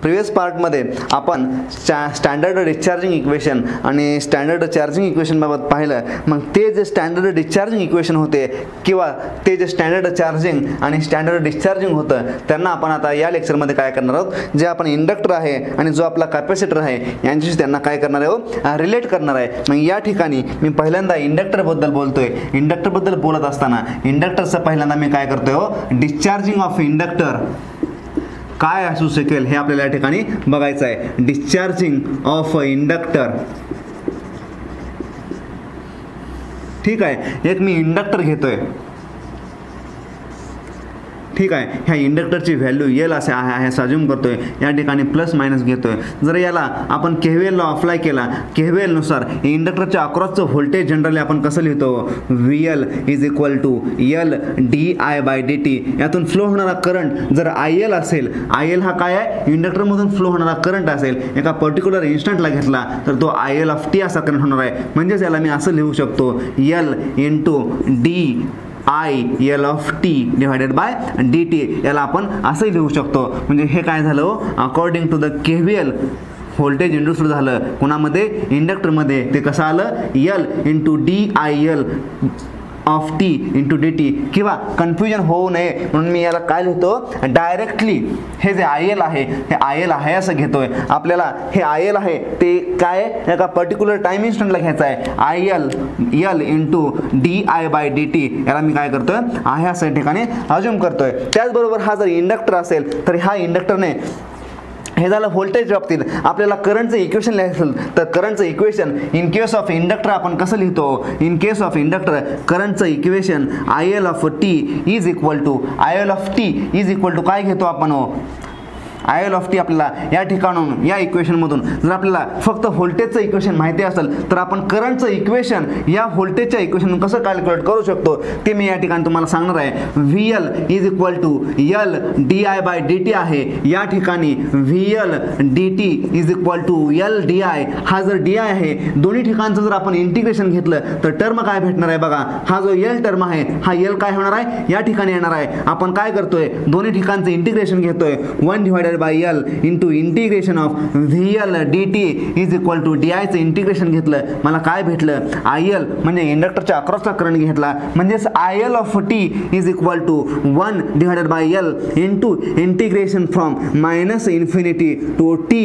Previous पार्टमध्ये आपण standard discharging equation आणि स्टँडर्ड चार्जिंग इक्वेशन बाबत पाहिलं. मग ते जे स्टँडर्ड डिस्चार्जिंग इक्वेशन होते किंवा ते जे स्टँडर्ड चार्जिंग आणि स्टँडर्ड डिस्चार्जिंग होतं त्यांना आपण आता या लेक्चरमध्ये काय करणार आहोत, जे आपण इंडक्टर आहे आणि जो आपला कॅपॅसिटर आहे यांच्याशी त्यांना काय करणार आहोत, रिलेट करणार आहे. मग या ठिकाणी मी पहिल्यांदा इंडक्टरबद्दल बोलतोय. इंडक्टरबद्दल बोलत असताना इंडक्टरचं पहिल्यांदा मी काय करतोय, डिस्चार्जिंग ऑफ इंडक्टर काय असू शकेल हे आपल्याला या ठिकाणी बघायचं आहे. डिस्चार्जिंग ऑफ इंडक्टर, ठीक आहे. एक मी इंडक्टर घेतोय, ठीक आहे. ह्या इंडक्टरची व्हॅल्यू एल असे आहे असं अज्युम करतोय. या ठिकाणी प्लस मायनस घेतोय. जर याला आपण केव्हीएल लॉ अप्लाय केला, केव्हीएल नुसार इंडक्टरच्या अक्रॉसचं व्होल्टेज जनरली आपण कसं लिहितो, VL is equal to L D I by D T. यातून फ्लो होणारा करंट जर IL असेल, IL हा काय आहे, इंडक्टरमधून फ्लो होणारा करंट असेल, एका पर्टिक्युलर इन्स्टंटला घेतला तर तो IL ऑफ टी असा करंट होणार आहे. म्हणजेच याला मी असं लिहू शकतो, L into D IL of T divided by D T. याला आपण असंही लिहू शकतो. म्हणजे हे काय झालं, according to the KVL voltage induce झालं कोणामध्ये, इंडक्टरमध्ये. ते कसं आलं, L into DIL of T into D T. किंवा कन्फ्युजन होऊ नये म्हणून मी याला काय लिहितो, डायरेक्टली हे जे IL आहे हे IL आहे असं घेतोय. आपल्याला हे IL आहे ते काय एका पर्टिक्युलर टाइम इन्स्टंटला घ्यायचं आहे. L into DI by D T. याला मी काय करतोय, आहे असं ठिकाणी अज्युम करतोय. त्याचबरोबर हा जर इंडक्टर असेल तर ह्या इंडक्टरने हे झालं व्होल्टेज बाबतीत. आपल्याला करंटचं इक्वेशन लिहायचं तर करंटचं equation in case of inductor आपण कसं लिहितो, इन केस ऑफ इंडक्टर करंटचं equation IL of T is equal to काय घेतो आपण, IL ऑफ टी. आपल्याला या ठिकाणून या इक्वेशनमधून जर आपल्याला फक्त व्होल्टेजचं इक्वेशन माहिती असेल तर आपण करंटचं इक्वेशन या व्होल्टेजच्या इक्वेशन कसं कॅल्क्युलेट करू शकतो ते मी या ठिकाणी तुम्हाला सांगणार आहे. VL is equal to L D I by D T आहे. या ठिकाणी VL dt is equal to L D I. हा जर डी आय आहे, दोन्ही ठिकाणचं जर आपण इंटिग्रेशन घेतलं तर टर्म काय भेटणार आहे बघा. हा जो एल टर्म आहे हा एल काय होणार आहे, या ठिकाणी येणार आहे. आपण काय करतोय, दोन्ही ठिकाणचं इंटिग्रेशन घेतोय. 1 divided by L into integration of VL dt is equal to DI चं इंटिग्रेशन घेतलं, मला काय भेटलं, IL म्हणजे इंडक्टरच्या अक्रॉसचा करंट घेतला. म्हणजेच IL of T is equal to 1 divided by L into integration from minus infinity to T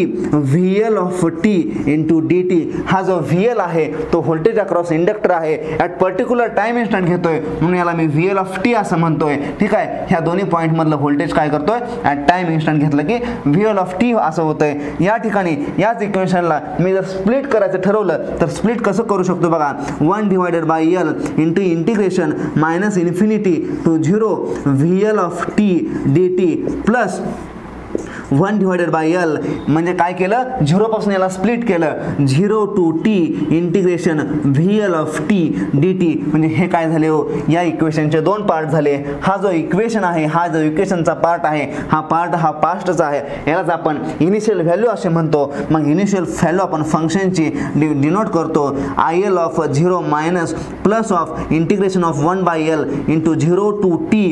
VL of T into D T. हा जो VL आहे तो व्होल्टेज अक्रॉस इंडक्टर आहे, ॲट पर्टिक्युलर टाइम इन्स्टंट घेतोय म्हणून याला मी VL ऑफ टी असं म्हणतोय. ठीक आहे. ह्या दोन्ही पॉईंट मधलं व्होल्टेज काय करतोय, ॲट टाइम इन्स्टंट घेतलं की VL ऑफ टी असं होतंय. या ठिकाणी याच इक्वेशनला मी जर स्प्लिट करायचं ठरवलं तर स्प्लिट कसं करू शकतो बघा. 1 divided by L into integration minus infinity to 0 VL of T D T plus 1 divided by L म्हणजे काय केलं, 0 पासून याला स्प्लिट केलं, 0 to T integration VL of T D T. म्हणजे हे काय झाले हो, या इक्वेशनचे दोन पार्ट झाले. हा जो इक्वेशन आहे, हा जो इक्वेशनचा पार्ट आहे, हा पार्ट हा पास्टचा आहे. यालाच आपण इनिशियल व्हॅल्यू असे म्हणतो. मग इनिशियल व्हॅल्यू आपण फंक्शनची डिनोट करतो. IL of 0 minus plus of integration of 1 by L into 0 to T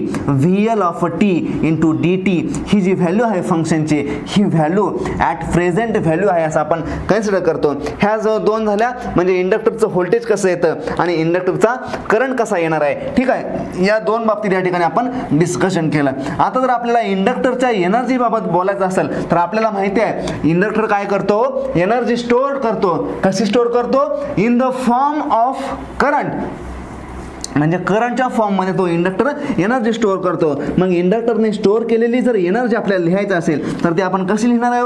VL of T into D T. ही जी व्हॅल्यू आहे फंक्शन ही व्हॅल्यू ॲट प्रेझेंट व्हॅल्यू आहे असं आपण कन्सिडर करतो. ह्या जो दोन झाल्या म्हणजे इंडक्टरचं व्होल्टेज कसं येतं आणि इंडक्टरचा करंट कसा येणार आहे. ठीक आहे. या दोन बाबतीत या ठिकाणी आपण डिस्कशन केलं. आता जर आपल्याला इंडक्टरच्या एनर्जी बाबत बोलायचं असेल तर आपल्याला माहिती आहे इंडक्टर काय करतो, एनर्जी स्टोअर करतो. कशी स्टोअर करतो, in the form of current. म्हणजे करंटच्या फॉर्ममध्ये तो इंडक्टर एनर्जी स्टोअर करतो. मग इंडक्टरने स्टोअर केलेली जर एनर्जी आपल्याला लिहायचं असेल तर ते आपण कशी लिहिणार आहे,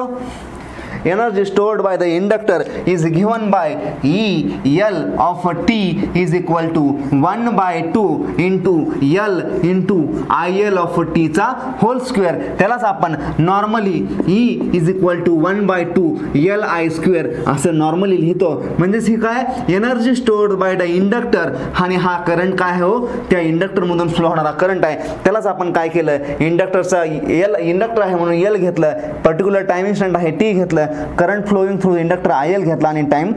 energy stored by the inductor is given by EL of T is equal to 1 by 2 into L into IL of T चा whole square. त्यालाच आपण normally E is equal to 1 by 2 L I square असं normally लिहितो. म्हणजेच ही काय, energy stored by the inductor आणि हा current काय आहे हो, त्या इंडक्टर मधून फ्लो होणारा करंट आहे. त्यालाच आपण काय केलं, इंडक्टरचा एल इंडक्टर आहे म्हणून एल घेतलं, पर्टिक्युलर टाइम इन्स्टंट आहे टी घेतलं, current flowing through inductor IL घेतला आणि टाइम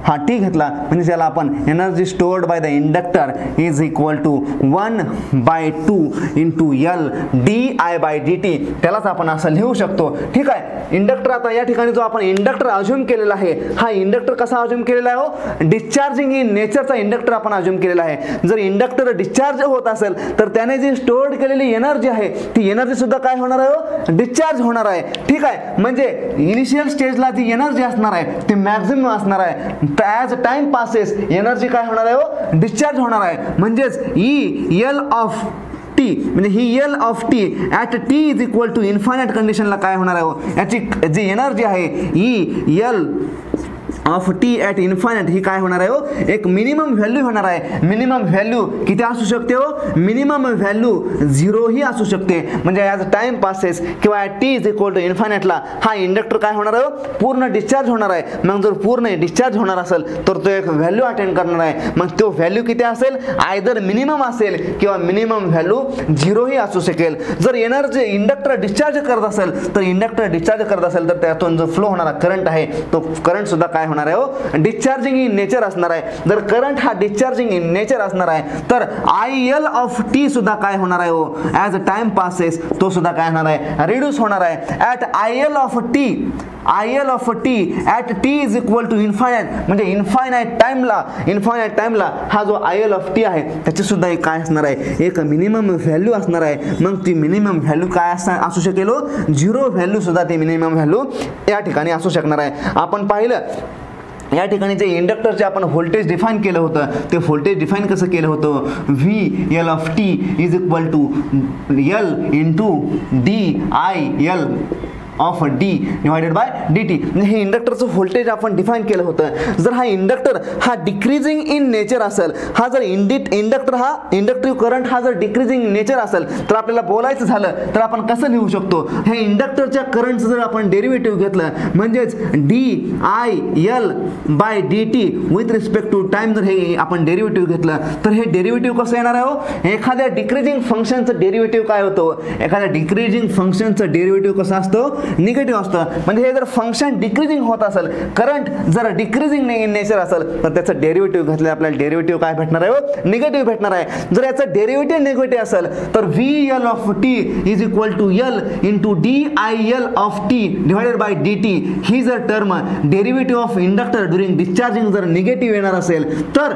हा टी घेतला म्हणजे त्याला आपण energy stored by the inductor is equal to 1/2 into L di/dt, त्यालाच आपण असं लिहू शकतो. ठीक आहे. इंडक्टर आता या ठिकाणी जो आपण इंडक्टर अज्युम केलेला आहे, हा इंडक्टर कसा अज्युम केलेला आहे हो, डिस्चार्जिंग इन नेचरचा इंडक्टर आपण अज्युम केलेला आहे. जर इंडक्टर डिस्चार्ज होत असेल तर त्याने जी स्टोर्ड केलेली एनर्जी आहे ती एनर्जी सुद्धा काय होणार आहे हो, डिस्चार्ज होणार आहे. ठीक आहे. म्हणजे इनिशियल स्टेजला जी एनर्जी असणार आहे ती मॅक्झिमम असणार आहे. ॲज टाइम पासेस एनर्जी काय होणार आहे हो, डिस्चार्ज होणार आहे. म्हणजेच ई एल ऑफ टी म्हणजे ही L of T at T is equal to infinite कंडिशनला काय होणार आहे हो, याची जी एनर्जी आहे E L of T at infinite ही काय होणार आहे हो, एक मिनिमम व्हॅल्यू होणार आहे. मिनिमम व्हॅल्यू किती असू शकते हो, मिनिमम व्हॅल्यू 0 ही असू शकते. म्हणजे ॲज टाइम पासेस किंवा at T is equal to इन्फायनाईटला हा इंडक्टर काय होणार आहे हो, पूर्ण डिस्चार्ज होणार आहे. मग जर पूर्ण डिस्चार्ज होणार असेल तर तो एक व्हॅल्यू अटेंड करणार आहे. मग तो व्हॅल्यू किती असेल, आयदर मिनिमम असेल किंवा मिनिमम व्हॅल्यू 0 ही असू शकेल. जर एनर्जी इंडक्टर डिस्चार्ज करत असेल तर इंडक्टर डिस्चार्ज करत असेल तर त्यातून जो फ्लो होणारा करंट आहे तो करंट सुद्धा काय होणार आहे हो, डिस्चार्जिंग इन नेचर असणार आहे. जर करंट हा डिस्चार्जिंग इन नेचर असणार आहे तर आय एल ऑफ टी सुद्धा काय होणार आहे हो, ॲज टाइम पासेस तो सुद्धा काय होणार आहे, रिड्यूस होणार आहे. At I L of T at T is equal to infinite म्हणजे इन्फायनाईट टाइमला हा जो आय एल ऑफ टी आहे त्याची सुद्धा एक काय असणार आहे, एक मिनिमम व्हॅल्यू असणार आहे. मग ती मिनिमम व्हॅल्यू काय असू शकेल हो, 0 व्हॅल्यू सुद्धा ती मिनिमम व्हॅल्यू या ठिकाणी असू शकणार आहे. आपण पाहिलं या ठिकाणी जे इंडक्टरचे आपण व्होल्टेज डिफाईन केलं होतं ते व्होल्टेज डिफाईन कसं केलं होतं, V L of T is equal to L into di/L of D divided by D T. हे इंडक्टरचं व्होल्टेज आपण डिफाईन केलं होतं. जर हा इंडक्टर हा डिक्रीजिंग इन नेचर असेल, हा जर इंडक्टर हा इंडक्टिव्ह करंट हा जर डिक्रीजिंग नेचर असेल तर आपल्याला बोलायचं झालं तर आपण कसं लिहू शकतो, हे इंडक्टरच्या करंटचं जर आपण डेरिव्हेटिव्ह घेतलं म्हणजेच di/L/dt with respect to time जर हे आपण डेरिव्हेटिव्ह घेतलं तर हे डेरिव्हेटिव्ह कसं येणार आहे हो, एखाद्या डिक्रीजिंग फंक्शनचं डेरिव्हेटिव्ह काय होतं, एखाद्या डिक्रीजिंग फंक्शनचं डेरिव्हेटिव्ह कसं असतं, निगेटिव्ह असतं. म्हणजे हे जर फंक्शन डिक्रीजिंग होत असेल, करंट जर डिक्रीजिंग इन नेचर असेल तर त्याचं डेरिव्हेटिव्ह घेतलं आपल्याला डेरिव्हेटिव्ह काय भेटणार आहे हो, निगेटिव्ह भेटणार आहे. जर याचं डेरिव्हेटिव्ह निगेटिव्ह असेल तर V L of T is equal to L into di/L of T divided by D T. ही जर term derivative of inductor during discharging जर निगेटिव्ह येणार असेल तर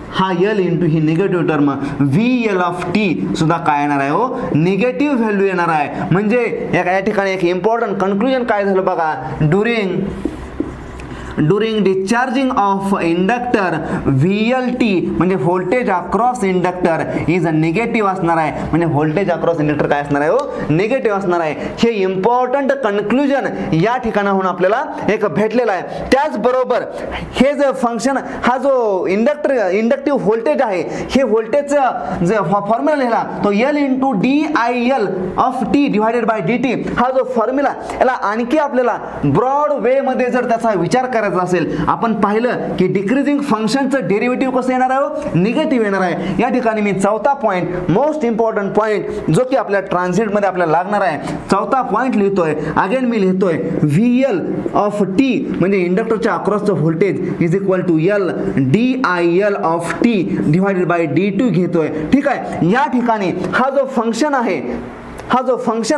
हा एल इंटू ही negative term V L of t सुद्धा काय येणार आहे हो, निगेटिव्ह व्हॅल्यू येणार आहे. म्हणजे या ठिकाणी एक इम्पॉर्टंट कन्क्लुजन काय झालं बघा, during discharging of inductor VLT म्हणजे voltage across inductor is a negative असणार आहे. म्हणजे व्होल्टेज अक्रॉस इंडक्टर काय असणार आहे हो, निगेटिव्ह असणार आहे. हे इम्पॉर्टंट कन्क्लुजन या ठिकाणाहून आपल्याला एक भेटलेला आहे. त्याचबरोबर हे जे फंक्शन हा जो इंडक्टिव्ह व्होल्टेज आहे हे व्होल्टेजचा जे फॉर्म्युला लिहिला तो L into di/L of T divided by D T. हा जो फॉर्म्युला याला आणखी आपल्याला ब्रॉड वे मध्ये जर त्याचा विचार करायचा असेल, आपण पाहिलं की डिक्रीजिंग फंक्शनचं डेरिव्हेटिव्ह कसं येणार आहे, निगेटिव्ह येणार आहे. या ठिकाणी मी चौथा पॉइंट, मोस्ट इम्पॉर्टंट पॉइंट जो की आपल्या ट्रान्झिट मध्ये आपल्याला लागणार आहे, चौथा पॉइंट लिहितोय. अगेन मी लिहितोय VL ऑफ टी म्हणजे इंडक्टरच्या अक्रॉसचं voltage is equal to L di/L of T divided by d2 घेतोय. ठीक आहे. या ठिकाणी हा जो फंक्शन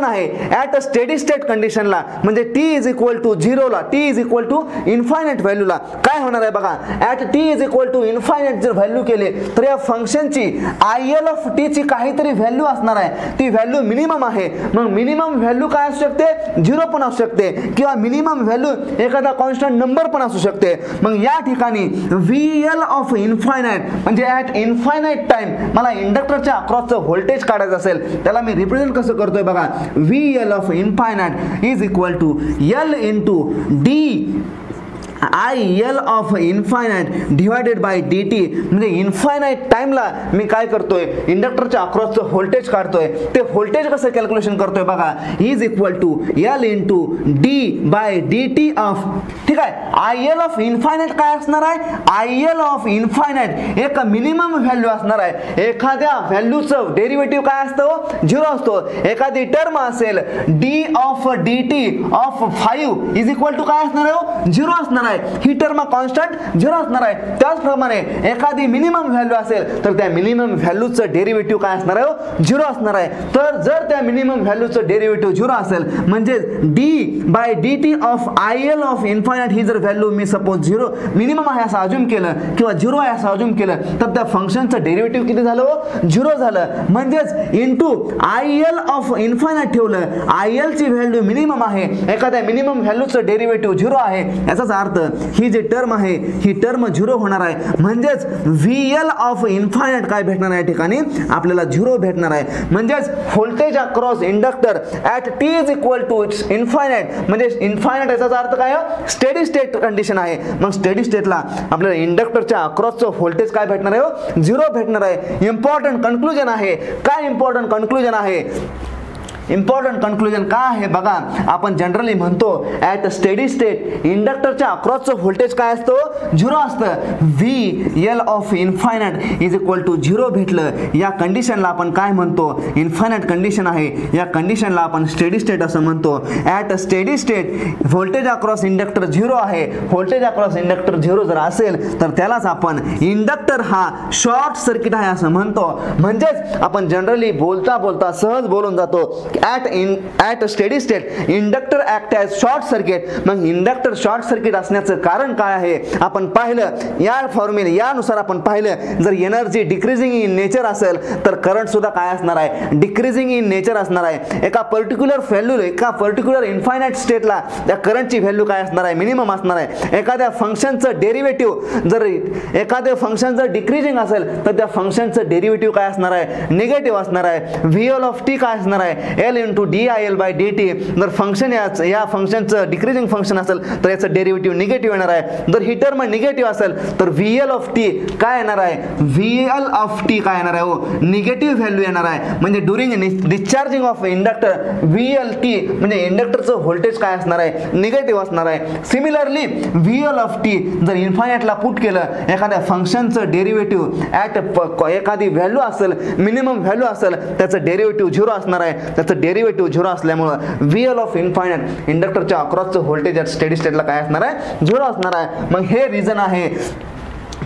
आहे ॲट अ स्टेडी स्टेट कंडिशनला म्हणजे t इज इक्वल टू 0 ला, t is equal to infinite व्हॅल्यूला काय होणार आहे बघा, at t is equal to infinite जर व्हॅल्यू केले तर या फंक्शनची IL ऑफ t ची काहीतरी व्हॅल्यू असणार आहे. ती व्हॅल्यू मिनिमम आहे. मग मिनिमम व्हॅल्यू काय असू शकते, 0 पण असू शकते किंवा मिनिमम व्हॅल्यू एखादा कॉन्स्टंट नंबर पण असू शकते. मग या ठिकाणी VL ऑफ इन्फायनाईट म्हणजे ॲट इन्फायनाईट टाइम मला इंडक्टरच्या अक्रॉसचं व्होल्टेज काढायचं असेल त्याला मी रिप्रेझेंट कसं करतोय बघा, VL of infinite is equal to L into di/L of infinite divided by D T. म्हणजे इन्फायनाईट टाइमला मी काय करतोय, इंडक्टरच्या अक्रॉसचं व्होल्टेज काढतोय. ते व्होल्टेज कसं कॅल्क्युलेशन करतोय बघा, is equal to L into d/dt of. ठीक आहे. IL ऑफ इन्फायनाईट काय असणार आहे, IL ऑफ इन्फायनाईट एक मिनिमम व्हॅल्यू असणार आहे. एखाद्या व्हॅल्यूचं डेरिव्हेटिव्ह काय असतं, 0 असतो. एखादी टर्म असेल d of dt of 5 is equal to काय असणार आहे, 0 असणार आहे. आहे ही टर्म कॉन्स्टंट 0 असणार आहे. त्याचप्रमाणे एखादी मिनिमम व्हॅल्यू असेल तर त्या मिनिमम व्हॅल्यूचं डेरिव्हेटिव्ह काय असणार आहे 0 असणार आहे. तर जर त्या मिनिमम व्हॅल्यूचं डेरिव्हेटिव्ह 0 असेल म्हणजे d/dt of IL of infinite ही जर व्हॅल्यू मी सपोज 0 मिनिमम आहे असं अज्युम केलं किंवा 0 आहे असं अज्युम केलं तर त्या फंक्शनचं डेरिव्हेटिव्ह किती झालं 0 झालं. म्हणजेच इनटू IL ऑफ इन्फायनाइट ठेवलं. IL ची व्हॅल्यू मिनिमम आहे एखाद्या मिनिमम व्हॅल्यूचं डेरिव्हेटिव्ह 0 आहे याचाच अर्थ ही जी टर्म आहे ही टर्म 0 होणार आहे. म्हणजेच VL ऑफ इन्फायनाइट काय भेटणार आहे या ठिकाणी आपल्याला 0 भेटणार आहे. म्हणजेच voltage across inductor at t is equal to infinite म्हणजे इन्फायनाइट याचा अर्थ काय स्टेडी स्टेट कंडिशन आहे. मग स्टेडी स्टेटला आपल्याला इंडक्टरच्या अक्रॉसचं व्होल्टेज काय भेटणार आहे 0 भेटणार आहे. इम्पॉर्टंट कन्क्लुजन आहे. काय इम्पॉर्टंट कन्क्लुजन आहे इम्पॉर्टंट कन्क्लुजन काय आहे बघा. आपण जनरली म्हणतो ॲट स्टेडी स्टेट इंडक्टरच्या अक्रॉसचं व्होल्टेज काय असतो 0 असतं. VL of infinite is equal to 0 भेटलं या कंडिशनला आपण काय म्हणतो इन्फायनाइट कंडिशन आहे. या कंडिशनला आपण स्टेडी स्टेट असं म्हणतो. At steady state voltage across inductor 0 आहे. व्होल्टेज अक्रॉस इंडक्टर 0 जर असेल तर त्यालाच आपण इंडक्टर हा शॉर्ट सर्किट आहे असं म्हणतो. म्हणजेच आपण जनरली बोलता बोलता सहज बोलून जातो at steady state inductor act as short circuit. मग इंडक्टर शॉर्ट सर्किट असण्याचं कारण काय आहे आपण पाहिलं या फॉर्म्युले यानुसार आपण पाहिलं जर एनर्जी डिक्रीजिंग इन नेचर असेल तर करंट सुद्धा काय असणार आहे डिक्रीजिंग इन नेचर असणार आहे. एका पर्टिक्युलर व्हॅल्यू एका पर्टिक्युलर इन्फायनाइट स्टेटला त्या करंटची व्हॅल्यू काय असणार आहे मिनिमम असणार आहे. एखाद्या फंक्शनचं डेरिव्हेटिव्ह जर एखाद्या फंक्शन जर डिक्रीजिंग असेल तर त्या फंक्शनचं डेरिव्हेटिव्ह काय असणार आहे निगेटिव्ह असणार आहे. VL ऑफ t काय असणार आहे L इंटू DIL/dt. जर फंक्शन या फंक्शनचं डिक्रीजिंग फंक्शन असेल तर याचं डेरिव्हेटिव्ह निगेटिव्ह येणार आहे. जर ही टर्म निगेटिव्ह असेल तर VL ऑफ t काय येणार आहे VL ऑफ t काय येणार आहे हो निगेटिव्ह व्हॅल्यू येणार आहे. म्हणजे during discharging of inductor VLT म्हणजे इंडक्टरचं व्होल्टेज काय असणार आहे निगेटिव्ह असणार आहे. सिमिलरली VL ऑफ t जर इन्फायनाइटला पुट केलं एखाद्या फंक्शनचं डेरिव्हेटिव्ह ॲट एखादी व्हॅल्यू असेल मिनिमम व्हॅल्यू असेल त्याचं डेरिव्हेटिव्ह 0 असणार आहे. त्याचं डेरिव्हेटिव्ह 0 असल्यामुळं VL ऑफ इन्फायनाइट इंडक्टरच्या अक्रॉसचं व्होल्टेज ॲट स्टेडी स्टेटला काय असणार आहे 0 असणार आहे. मग हे रिझन आहे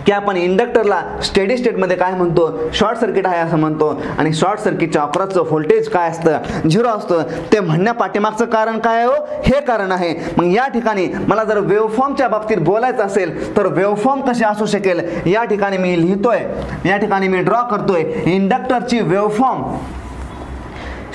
की आपण इंडक्टरला स्टेडी स्टेटमध्ये काय म्हणतो शॉर्ट सर्किट आहे असं म्हणतो आणि शॉर्ट सर्किटच्या अक्रॉसचं व्होल्टेज काय असतं 0 असतं. ते म्हणण्या पाठीमागचं कारण काय आहे हो हे कारण आहे. मग या ठिकाणी मला जर वेव्हफॉर्मच्या बाबतीत बोलायचं असेल तर वेव्हफॉर्म कशी असू शकेल या ठिकाणी मी लिहितोय या ठिकाणी मी ड्रॉ करतोय इंडक्टरची वेव्हफॉर्म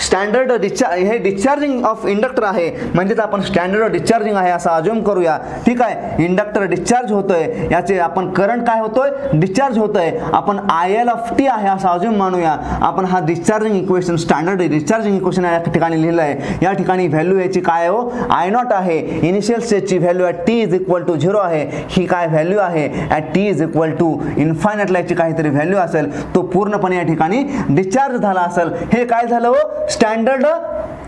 स्टँडर्ड हे डिस्चार्जिंग ऑफ इंडक्टर आहे म्हणजेच आपण स्टँडर्ड डिस्चार्जिंग आहे असं अज्युम करूया. ठीक आहे इंडक्टर डिस्चार्ज होतोय याचे आपण करंट काय होतोय डिस्चार्ज होतोय आपण IL ऑफ t आहे असं अज्युम मानूया. आपण हा discharging equation standard discharging equation या ठिकाणी लिहिलं आहे. या ठिकाणी व्हॅल्यू याची काय हो I0 आहे. इनिशियल स्टेजची value at t is equal to 0 आहे. ही काय व्हॅल्यू आहे at t is equal to इन्फायनाइटला याची काहीतरी व्हॅल्यू असेल तो पूर्णपणे या ठिकाणी डिस्चार्ज झाला असेल. हे काय झालं हो स्टँडर्ड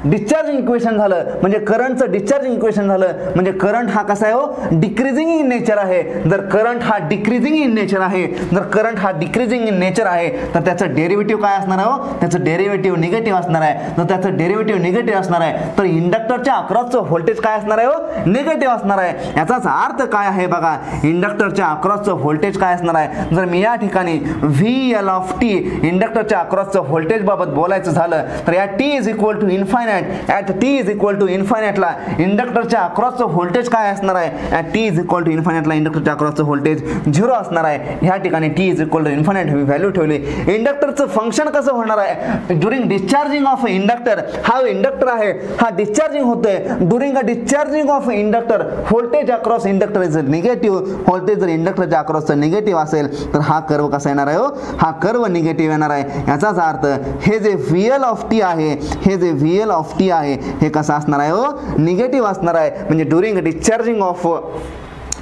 डिस्चार्जिंग इक्वेशन झालं म्हणजे करंटचं डिस्चार्जिंग इक्वेशन झालं. म्हणजे करंट हा कसा आहे हो डिक्रीजिंग इन नेचर आहे. जर करंट हा डिक्रीजिंग इन नेचर आहे जर करंट हा डिक्रीजिंग इन नेचर आहे तर त्याचं डेरिव्हेटिव्ह काय असणार आहे हो त्याचं डेरिव्हेटिव्ह निगेटिव्ह असणार आहे. जर त्याचं डेरिव्हेटिव्ह निगेटिव्ह असणार आहे तर इंडक्टरच्या अक्रॉसचं व्होल्टेज काय असणार आहे हो निगेटिव्ह असणार आहे. याचाच अर्थ काय आहे बघा इंडक्टरच्या अक्रॉसचं व्होल्टेज काय असणार आहे. जर मी या ठिकाणी VL ऑफ t इंडक्टरच्या अक्रॉसचं व्होल्टेज बाबत बोलायचं झालं तर या t is equal to infinite at t is equal to इन्फायनाइटला इंडक्टरच्या अक्रॉसचं व्होल्टेज काय असणार आहे at t is equal to इन्फायनाइटला इंडक्टरच्या अक्रॉसचं व्होल्टेज 0 असणार आहे. ह्या ठिकाणी t is equal to infinite value ठेवली. इंडक्टरचं फंक्शन कसं होणार आहे ड्युरिंग डिस्चार्जिंग ऑफ इंडक्टर. हा इंडक्टर आहे हा डिस्चार्जिंग होतोय. During a discharging of inductor voltage across inductor is negative. Voltage जर इंडक्टरच्या अक्रॉसचं निगेटिव्ह असेल तर हा कर्व कसा येणार आहे हो हा कर्व निगेटिव्ह येणार आहे. याचाच अर्थ हे जे VL ऑफ t आहे हे जे VL ऑफ t आहे हे कसं असणार आहे हो निगेटिव्ह असणार आहे. म्हणजे during discharging of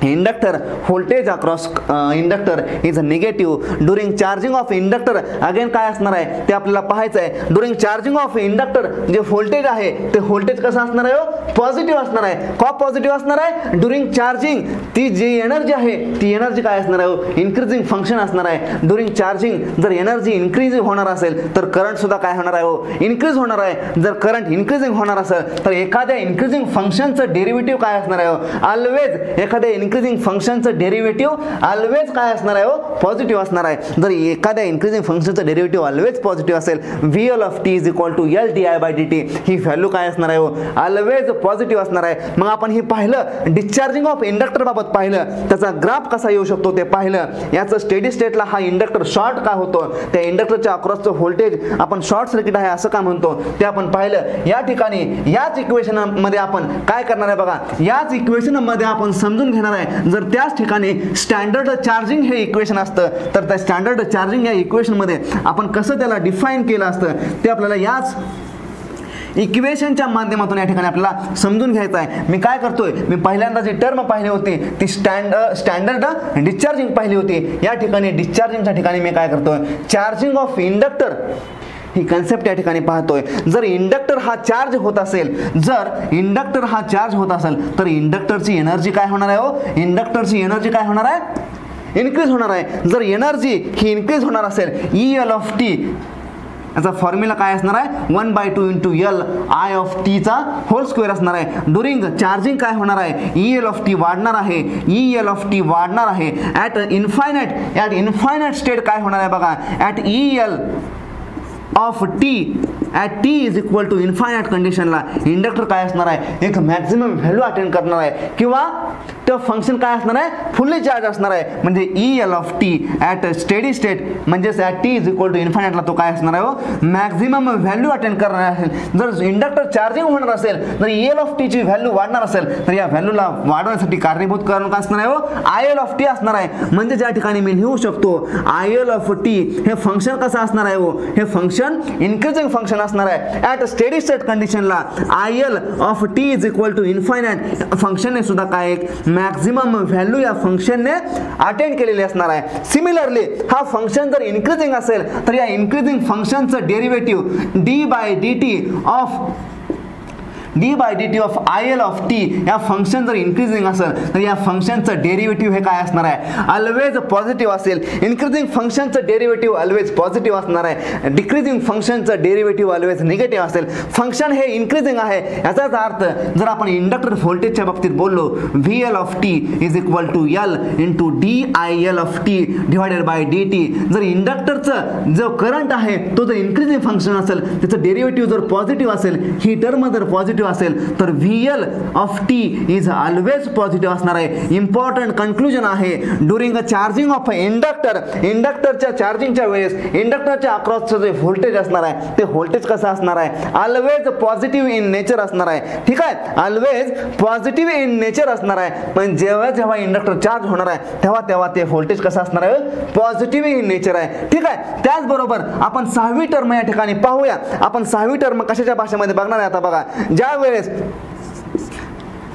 inductor voltage across inductor is negative. During charging of inductor again काय असणार आहे ते आपल्याला पाहायचं आहे. ड्युरिंग चार्जिंग ऑफ इंडक्टर जे व्होल्टेज आहे ते व्होल्टेज कसं असणार आहे पॉझिटिव्ह असणार आहे. का पॉझिटिव्ह असणार आहे ड्युरिंग चार्जिंग ती जी एनर्जी आहे ती एनर्जी काय असणार आहे इन्क्रीजिंग फंक्शन असणार आहे. ड्युरिंग चार्जिंग जर एनर्जी इन्क्रीज होणार असेल तर करंट सुद्धा काय होणार आहे हो इन्क्रीज होणार आहे. जर करंट इन्क्रीजिंग होणार असेल तर एखाद्या इन्क्रीजिंग फंक्शनचं डेरिव्हेटिव्ह काय असणार आहे ऑलवेज एखाद्या इन्क्रीजिंग फंक्शनचं डेरिव्हेटिव्ह ऑलवेज काय असणार आहे हो, पॉझिटिव्ह असणार आहे. जर एखाद्या इन्क्रीजिंग फंक्शनचं डेरिव्हेटिव्ह ऑलवेज पॉझिटिव्ह असेल, VL of T is equal to L D I by D T, ही व्हॅल्यू काय असणार आहे हो, ऑलवेज पॉझिटिव्ह असणार आहे. मग आपण ही पाहिलं डिस्चार्जिंग ऑफ इंडक्टर बाबत पाहिलं, त्याचा ग्राफ कसा येऊ शकतो ते पाहिलं. याचं स्टेडी स्टेटला हा इंडक्टर शॉर्ट का होतो, त्या इंडक्टरच्या अक्रॉसचं व्होल्टेज आपण शॉर्ट सर्किट आहे असं का म्हणतो ते आपण पाहिलं. या ठिकाणी याच इक्वेशन मध्ये आपण काय करणार आहे बघा, याच इक्वेशन मध्ये आपण समजून घेणार आहे. जर त्याच ठिकाणी स्टँडर्ड चार्जिंग हे इक्वेशन असतं तर त्या स्टँडर्ड चार्जिंग या इक्वेशन मध्ये आपण कसं त्याला डिफाईन केलं असतं ते आपल्याला याच इक्वेशनच्या माध्यमातून या ठिकाणी आपल्याला समजून घ्यायचं आहे. मी काय करतोय, मी पहिल्यांदा जी टर्म पाहिली होती ती स्टँडर्ड डिस्चार्जिंग पाहिली होती. या ठिकाणी डिस्चार्जिंगच्या ठिकाणी मी काय करतोय, charging of inductor he concept या ठिकाणी पाहतोय. जर इंडक्टर हा चार्ज होत असेल, तर इंडक्टरची एनर्जी काय होणार आहे हो, इंडक्टरची एनर्जी काय होणार आहे, इन्क्रीज होणार आहे. जर एनर्जी ही इन्क्रीज होणार असेल, EL ऑफ टी याचा फॉर्म्युला काय असणार आहे, 1/2 इंटू एल आय ऑफ टीचा होल स्क्वेअर असणार आहे. ड्युरिंग चार्जिंग काय होणार आहे, EL ऑफ टी वाढणार आहे, EL ऑफ टी वाढणार आहे. ॲट इन्फायनाइट स्टेट काय होणार आहे बघा, at EL of T at T is equal to infinite कंडिशनला इंडक्टर काय असणार आहे, एक मॅक्झिमम व्हॅल्यू अटेंड करणार आहे किंवा तो फंक्शन काय असणार आहे, फुल्ली चार्ज असणार आहे. म्हणजे EL of T at steady state म्हणजेच at T is equal to इन्फायनाइटला तो काय असणार आहे हो, मॅक्झिमम व्हॅल्यू अटेंड करणार असेल. जर इंडक्टर चार्जिंग होणार असेल, जर EL ऑफ टीची व्हॅल्यू वाढणार असेल तर या व्हॅल्यूला वाढवण्यासाठी कारणीभूत कारण काय असणार आहे हो, IL ऑफ टी असणार आहे. म्हणजे ज्या ठिकाणी मी लिहू शकतो IL ऑफ टी हे फंक्शन कसं असणार आहे हो, हे फंक्शन इन्क्रीजिंग फंक्शन असणार आहे. ॲट स्टेडी स्टेट कंडिशनला IL of T is equal to infinite फंक्शनने सुद्धा काय एक मॅक्झिमम व्हॅल्यू या फंक्शनने अटेंड केलेली असणार आहे. सिमिलरली हा फंक्शन जर इन्क्रीजिंग असेल तर या इन्क्रीजिंग फंक्शनचं derivative d by D t of IL of t या फंक्शन जर इन्क्रीजिंग असेल तर या फंक्शनचं डेरिव्हेटिव्ह हे काय असणार आहे, ऑलवेज पॉझिटिव्ह असेल. इन्क्रीजिंग फंक्शनचं डेरिव्हेटिव्ह ऑलवेज पॉझिटिव्ह असणार आहे, डिक्रीजिंग फंक्शनचं डेरिव्हेटिव्ह ऑलवेज निगेटिव्ह असेल. फंक्शन हे इन्क्रीजिंग आहे याचाच अर्थ जर आपण इंडक्टर व्होल्टेजच्या बाबतीत बोललो, VL of T is equal to L into DIL of T divided by D T. जर इंडक्टरचं जो करंट आहे तो जर इन्क्रीजिंग फंक्शन असेल, त्याचं डेरिव्हेटिव्ह जर पॉझिटिव्ह असेल, ही टर्म जर पॉझिटिव्ह असेल तर VL of T is always positive असणार आहे. इम्पॉर्टंट कन्क्लुजन आहे, ड्युरिंग अ चार्जिंग ऑफ इंडक्टरच्या चार्जिंगच्या वेळेस इंडक्टरच्या अक्रॉसचं जे व्होल्टेज असणार आहे ते व्होल्टेज कसं असणार आहे, ऑलवेज पॉझिटिव्ह इन नेचर असणार आहे. ठीक आहे, ऑलवेज पॉझिटिव्ह इन नेचर असणार आहे. पण जेव्हा इंडक्टर चार्ज होणार आहे तेव्हा ते व्होल्टेज कसं असणार आहे, पॉझिटिव्ह इन नेचर आहे. ठीक आहे, त्याचबरोबर आपण 6वी टर्म या ठिकाणी पाहूया. आपण 6वी टर्म कशाच्या भाषेमध्ये बघणार आहे आता बघा.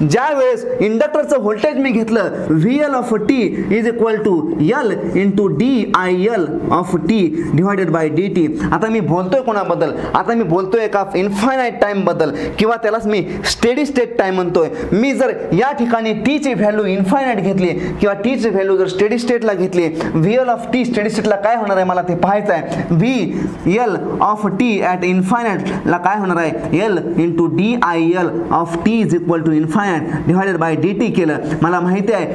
ज्या वेळेस इंडक्टरचं व्होल्टेज मी घेतलं VL of T is equal to L into DIL of T divided by D T. आता मी बोलतोय कोणाबद्दल, आता मी बोलतोय एका इन्फायनाइट टाइम बद्दल किंवा त्यालाच मी स्टेडी स्टेट टाइम म्हणतोय. मी जर या ठिकाणी टीची व्हॅल्यू इन्फायनाइट घेतली किंवा टीची व्हॅल्यू जर स्टेडी स्टेटला घेतली, VL ऑफ टी स्टेडी स्टेटला काय होणार आहे मला ते पाहायचं आहे. VL ऑफ टी ॲट इन्फायनाइटला काय होणार आहे, L into DIL of T is equal to infinite divided by D t केलं. मला माहिती आहे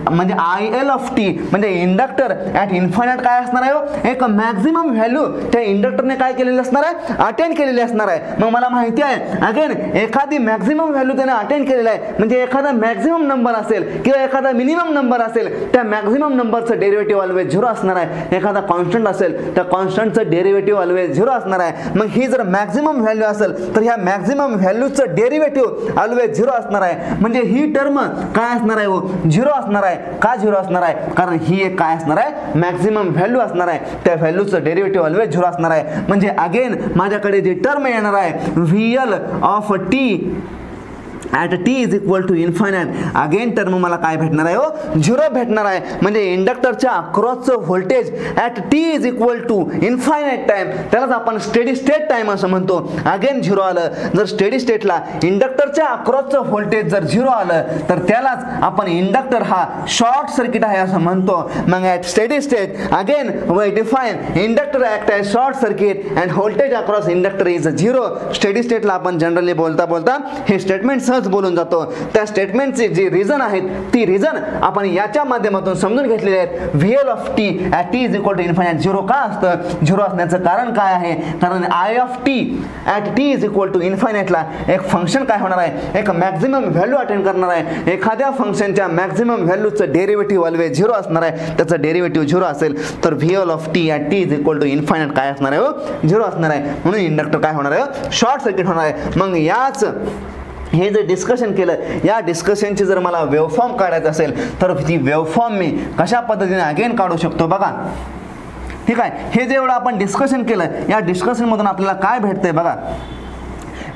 म्हणजे IL ऑफ टी म्हणजे इंडक्टर ॲट इन्फायनाइट काय असणार आहे, एक मॅक्झिमम व्हॅल्यू त्या इंडक्टरने काय केलेली असणार आहे, अटेंड केलेली असणार आहे. मग मला माहिती आहे अगेन एखादी मॅक्झिमम व्हॅल्यू त्याने अटेंड केलेला आहे म्हणजे एखादा मॅक्झिमम नंबर असेल किंवा एखादा मिनिमम नंबर असेल, त्या मॅक्झिमम नंबरचं डेरिव्हेटिव्ह ऑलवेज 0 असणार आहे. एखादा कॉन्स्टंट असेल त्या कॉन्स्टंटचं डेरिव्हेटिव्ह ऑलवेज 0 असणार आहे. मग ही जर मॅक्झिमम व्हॅल्यू असेल तर ह्या मॅक्झिमम व्हॅल्यूचं डेरिव्हेटिव्ह ऑलवेज 0 असणार आहे. म्हणजे ही टर्म काय असणार आहे, 0 असणार आहे. का 0 असणार आहे, कारण ही एक काय असणार आहे, मॅक्झिमम व्हॅल्यू असणार आहे. त्या व्हॅल्यूचं डेरिव्हेटिव्ह ऑलवेज 0 असणार आहे. म्हणजे अगेन माझ्याकडे जी टर्म येणार आहे VL of T at T is equal to infinite, again term मला काय भेटणार आहे, 0 भेटणार आहे. म्हणजे इंडक्टरच्या अक्रॉसचं voltage at T is equal to infinite time, त्यालाच आपण स्टेडी स्टेट टाइम असं म्हणतो. अगेन 0 आलं. जर स्टेडी स्टेटला इंडक्टरच्या अक्रॉसचं व्होल्टेज जर 0 आलं तर त्यालाच आपण इंडक्टर हा शॉर्ट सर्किट आहे असं म्हणतो. मग at steady state again we define inductor act as short circuit and voltage across inductor is 0. Steady स्टेटला आपण जनरली बोलता हे स्टेटमेंट सहज म्हणूनच बोलून जातो. त्या स्टेटमेंटची जी रिझन आहेत ती रिझन आपण याच्या माध्यमातून समजून घेतलेली आहेत. VL of T at T is equal to infinite. Zero का असतं, झिरो असण्याचं कारण काय आहे, कारण I of T at T is equal to इन्फायनाइटला एक फंक्शन काय होणार आहे, एक मॅक्झिमम व्हॅल्यू अटेंड करणार आहे. एखाद्या फंक्शनच्या मॅक्झिमम व्हॅल्यूचं डेरिव्हेटिव्ह ऑलवेज झिरो असणार आहे. त्याचं डेरिव्हेटिव्ह झिरो असेल तर VL of T at T is equal to infinite काय असणार आहे, झिरो असणार आहे. म्हणून इंडक्टर काय होणार आहे, शॉर्ट सर्किट होणार आहे. मग याच हे जे डिस्कशन केलं, या डिस्कशनची जर मला वेवफॉर्म काढायचं असेल तर ती वेवफॉर्म मी कशा पद्धतीने अगेन काढू शकतो बघा. ठीक आहे, हे जेवढं आपण डिस्कशन केलं या डिस्कशनमधून आपल्याला काय भेटतंय बघा.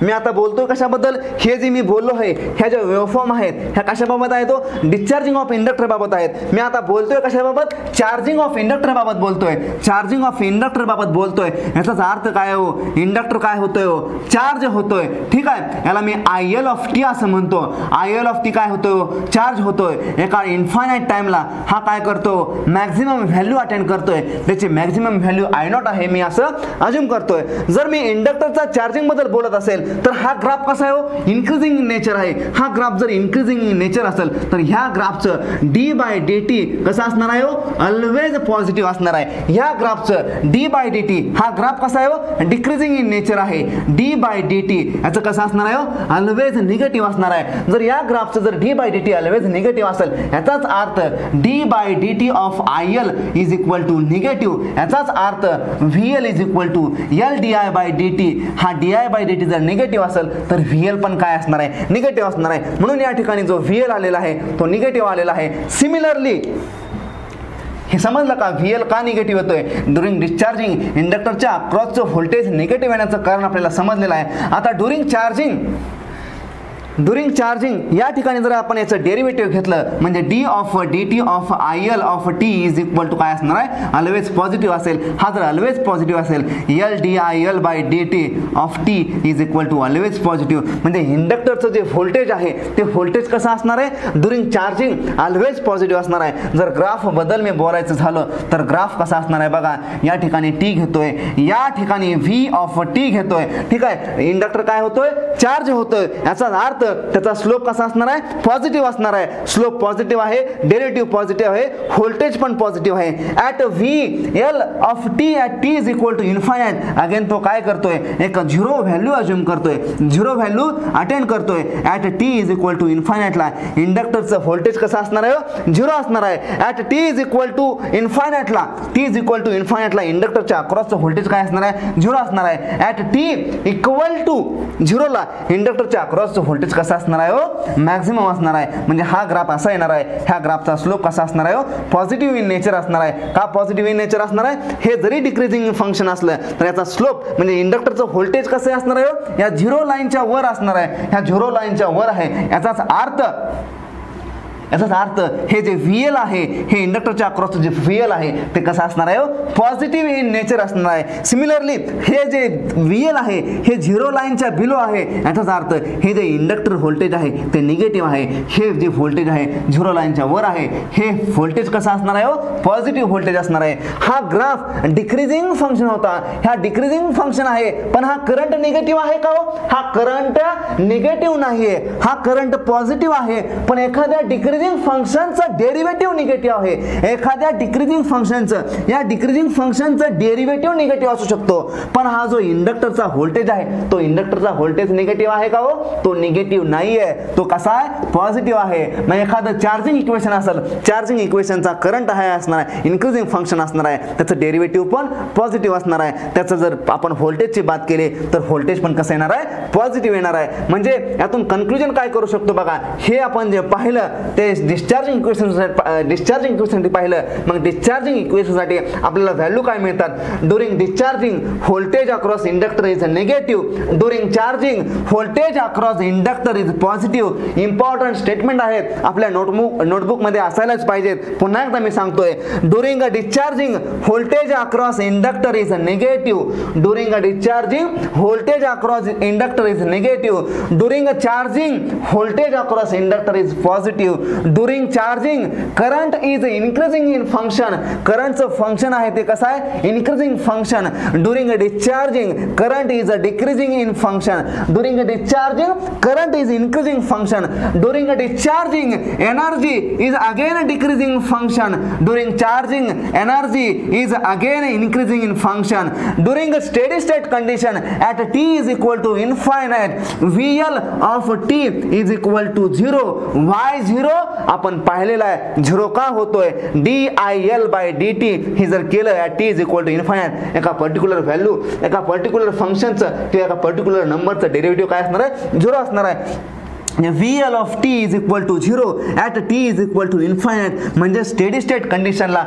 मी आता बोलतोय कशाबद्दल, हे जे मी बोललो आहे ह्या ज्या वेवफॉर्म आहेत ह्या कशाबाबत आहे, तो डिस्चार्जिंग ऑफ इंडक्टर बाबत आहेत. मी आता बोलतोय कशाबाबत, चार्जिंग ऑफ इंडक्टर बाबत बोलतोय. चार्जिंग ऑफ इंडक्टर बाबत बोलतोय याचाच अर्थ काय हो, इंडक्टर काय होतोय हो, चार्ज होतोय. ठीक आहे, याला मी IL ऑफ टी असं म्हणतो. IL ऑफ टी काय होतोय हो, चार्ज होतोय. एका इन्फायनाइट टाइमला हा काय करतो, मॅक्झिमम व्हॅल्यू अटेंड करतोय. त्याची मॅक्झिमम व्हॅल्यू I0 आहे मी असं अज्युम करतोय. जर मी इंडक्टरचा चार्जिंग बद्दल बोलत असेल तर हा ग्राफ कसा आहे हो, इन्क्रीजिंग नेचर आहे. हा ग्राफ जर इन्क्रीजिंग नेचर असेल तर ह्या ग्राफचं d/dt कसं असणार आहे हो, ऑलवेज पॉझिटिव्ह असणार आहे. ह्या ग्राफचं d/dt हा ग्राफ कसा आहे हो, डिक्रीजिंग इन नेचर आहे. d/dt याचं कसं असणार आहे हो, ऑलवेज निगेटिव्ह असणार आहे. जर या ग्राफचं जर d/dt ऑलवेज निगेटिव्ह असेल याचाच अर्थ d/dt of IL is equal to negative. याचाच अर्थ VL is equal to LdI/dt. हा di/dt जर निगेटिव्ह असेल तर VL पण काय असणार आहे, निगेटिव्ह असणार आहे. म्हणून या ठिकाणी जो VL आलेला आहे तो निगेटिव्ह आलेला आहे. सिमिलरली हे समजलं का, VL का निगेटिव्ह होतोय, ड्युरिंग डिस्चार्जिंग इंडक्टरच्या क्रॉसचं व्होल्टेज निगेटिव्ह येण्याचं कारण आपल्याला समजलेलं आहे. आता ड्युरिंग चार्जिंग या ठिकाणी जर आपण याचं डेरिव्हेटिव्ह घेतलं म्हणजे d of dt of IL of t is equal to काय असणार आहे, ऑलवेज पॉझिटिव्ह असेल. हा जर ऑलवेज पॉझिटिव्ह असेल LdIL/dt of t is equal to always positive. म्हणजे इंडक्टरचं जे व्होल्टेज आहे ते व्होल्टेज कसं असणार आहे, ड्युरिंग चार्जिंग ऑलवेज पॉझिटिव्ह असणार आहे. जर ग्राफ बद्दल मी बोलायचं झालं तर ग्राफ कसा असणार आहे बघा, या ठिकाणी t घेतोय, या ठिकाणी v ऑफ t घेतोय. ठीक आहे, इंडक्टर काय होतोय, चार्ज होतोय. याचा अर्थ त्याचा स्लोप कसा असणार आहे, पॉझिटिव्ह असणार आहे. स्लोप पॉझिटिव्ह आहे, डेरिव्हेटिव्ह पॉझिटिव्ह आहे, व्होल्टेज पण पॉझिटिव्ह आहे. At VL of T at T is equal to infinite again तो काय करतोय, एक झिरो व्हॅल्यू अज्युम करतोय, झिरो व्हॅल्यू अटेंड करतोय. At T is equal to इन्फायनाइटला इंडक्टरचं व्होल्टेज कसं असणार आहे, झिरो असणार आहे. At T is equal to इन्फायनाइटला, टी इज इक्वल टू इन्फायनाइटला इंडक्टरच्या अक्रॉसचं व्होल्टेज काय असणार आहे, झिरो असणार आहे. ॲट टी इक्वल टू झिरोला इंडक्टरच्या अक्रॉसचं व्होल्टेज कसं असणार आहे हो, मॅक्झिमम असणार आहे. म्हणजे हा ग्राफ असा येणार आहे, ह्या ग्राफचा स्लोप कसा असणार आहे हो, पॉझिटिव्ह इन नेचर असणार आहे. का पॉझिटिव्ह इन नेचर असणार आहे, हे जरी डिक्रीजिंग फंक्शन असलं तर याचा स्लोप म्हणजे इंडक्टरचं व्होल्टेज कसं असणार आहे हो, या झिरो लाईनच्या वर असणार आहे. ह्या झिरो लाईनच्या वर आहे. याचाच अर्थ हे जे VL आहे, हे इंडक्टरच्या अक्रॉसचं जे VL आहे ते कसं असणार आहे, पॉझिटिव्ह इन नेचर असणार आहे. सिमिलरली हे जे VL आहे हे झिरो लाईनच्या बिलो आहे. याचाच अर्थ हे जे इंडक्टर व्होल्टेज आहे ते निगेटिव्ह आहे. हे जे व्होल्टेज आहे झिरो लाईनच्या वर आहे, हे व्होल्टेज कसं असणार आहे, पॉझिटिव्ह व्होल्टेज असणार आहे. हा ग्राफ डिक्रीजिंग फंक्शन होता, ह्या डिक्रीजिंग फंक्शन आहे, पण हा करंट निगेटिव्ह आहे का हो, हा करंट निगेटिव्ह नाहीये, हा करंट पॉझिटिव्ह आहे. पण एखाद्या डिक्रीजिंग फंक्शनचं डेरिव्हेटिव्ह निगेटिव्ह आहे. एखाद्या डिक्रीजिंग फंक्शनचं, या डिक्रीजिंग फंक्शनचं डेरिव्हेटिव्ह निगेटिव्ह असू शकतो. पण हा जो इंडक्टरचा व्होल्टेज आहे तो इंडक्टरचा व्होल्टेज निगेटिव्ह आहे का हो, तो निगेटिव्ह नाहीये, तो कसा आहे, पॉझिटिव्ह आहे. मग एखादं चार्जिंग इक्वेशन असेल, चार्जिंग इक्वेशनचा करंट आहे असणार आहे, इन्क्रीजिंग फंक्शन असणार आहे, त्याचं डेरिव्हेटिव्ह पण पॉझिटिव्ह असणार आहे. त्याचं जर आपण व्होल्टेजची बात केली तर व्होल्टेज पण कसं येणार आहे, पॉझिटिव्ह येणार आहे. म्हणजे यातून कन्क्लुजन काय करू शकतो बघा, हे आपण जे पाहिलं ते डिस्चार्जिंग इक्वेशनसाठी पाहिलं. मग डिस्चार्जिंग इक्वेशनसाठी आपल्याला व्हॅल्यू काय मिळतात, during discharging voltage across inductor is negative, during charging voltage across inductor is positive. Important statement आहेत, आपल्या नोटबुक मध्ये असायलाच पाहिजेत. पुन्हा एकदा मी सांगतोय, during discharging voltage across inductor is negative, during discharging voltage across inductor is negative, during charging voltage across inductor is positive, during charging current is increasing in function, करंटचं फंक्शन आहे ते कसं आहे increasing function. During discharging current is decreasing in function, during discharging current is increasing function, during discharging energy is again decreasing function, during charging energy is again increasing in function. During a steady state condition at t is equal to infinite, VL of t is equal to 0. Why 0? आपण पाहिलेला आहे 0 का होतोय, dIL by dt हे जर केलं at t is equal to infinite, एका particular value एका पर्टिक्युलर फंक्शनचं किंवा एका पर्टिक्युलर नंबरचं डेरिव्हेटिव्ह काय असणार आहे 0 असणार आहे. VL of t is equal to 0 at t is equal to infinite म्हणजे स्टेडी स्टेट कंडिशनला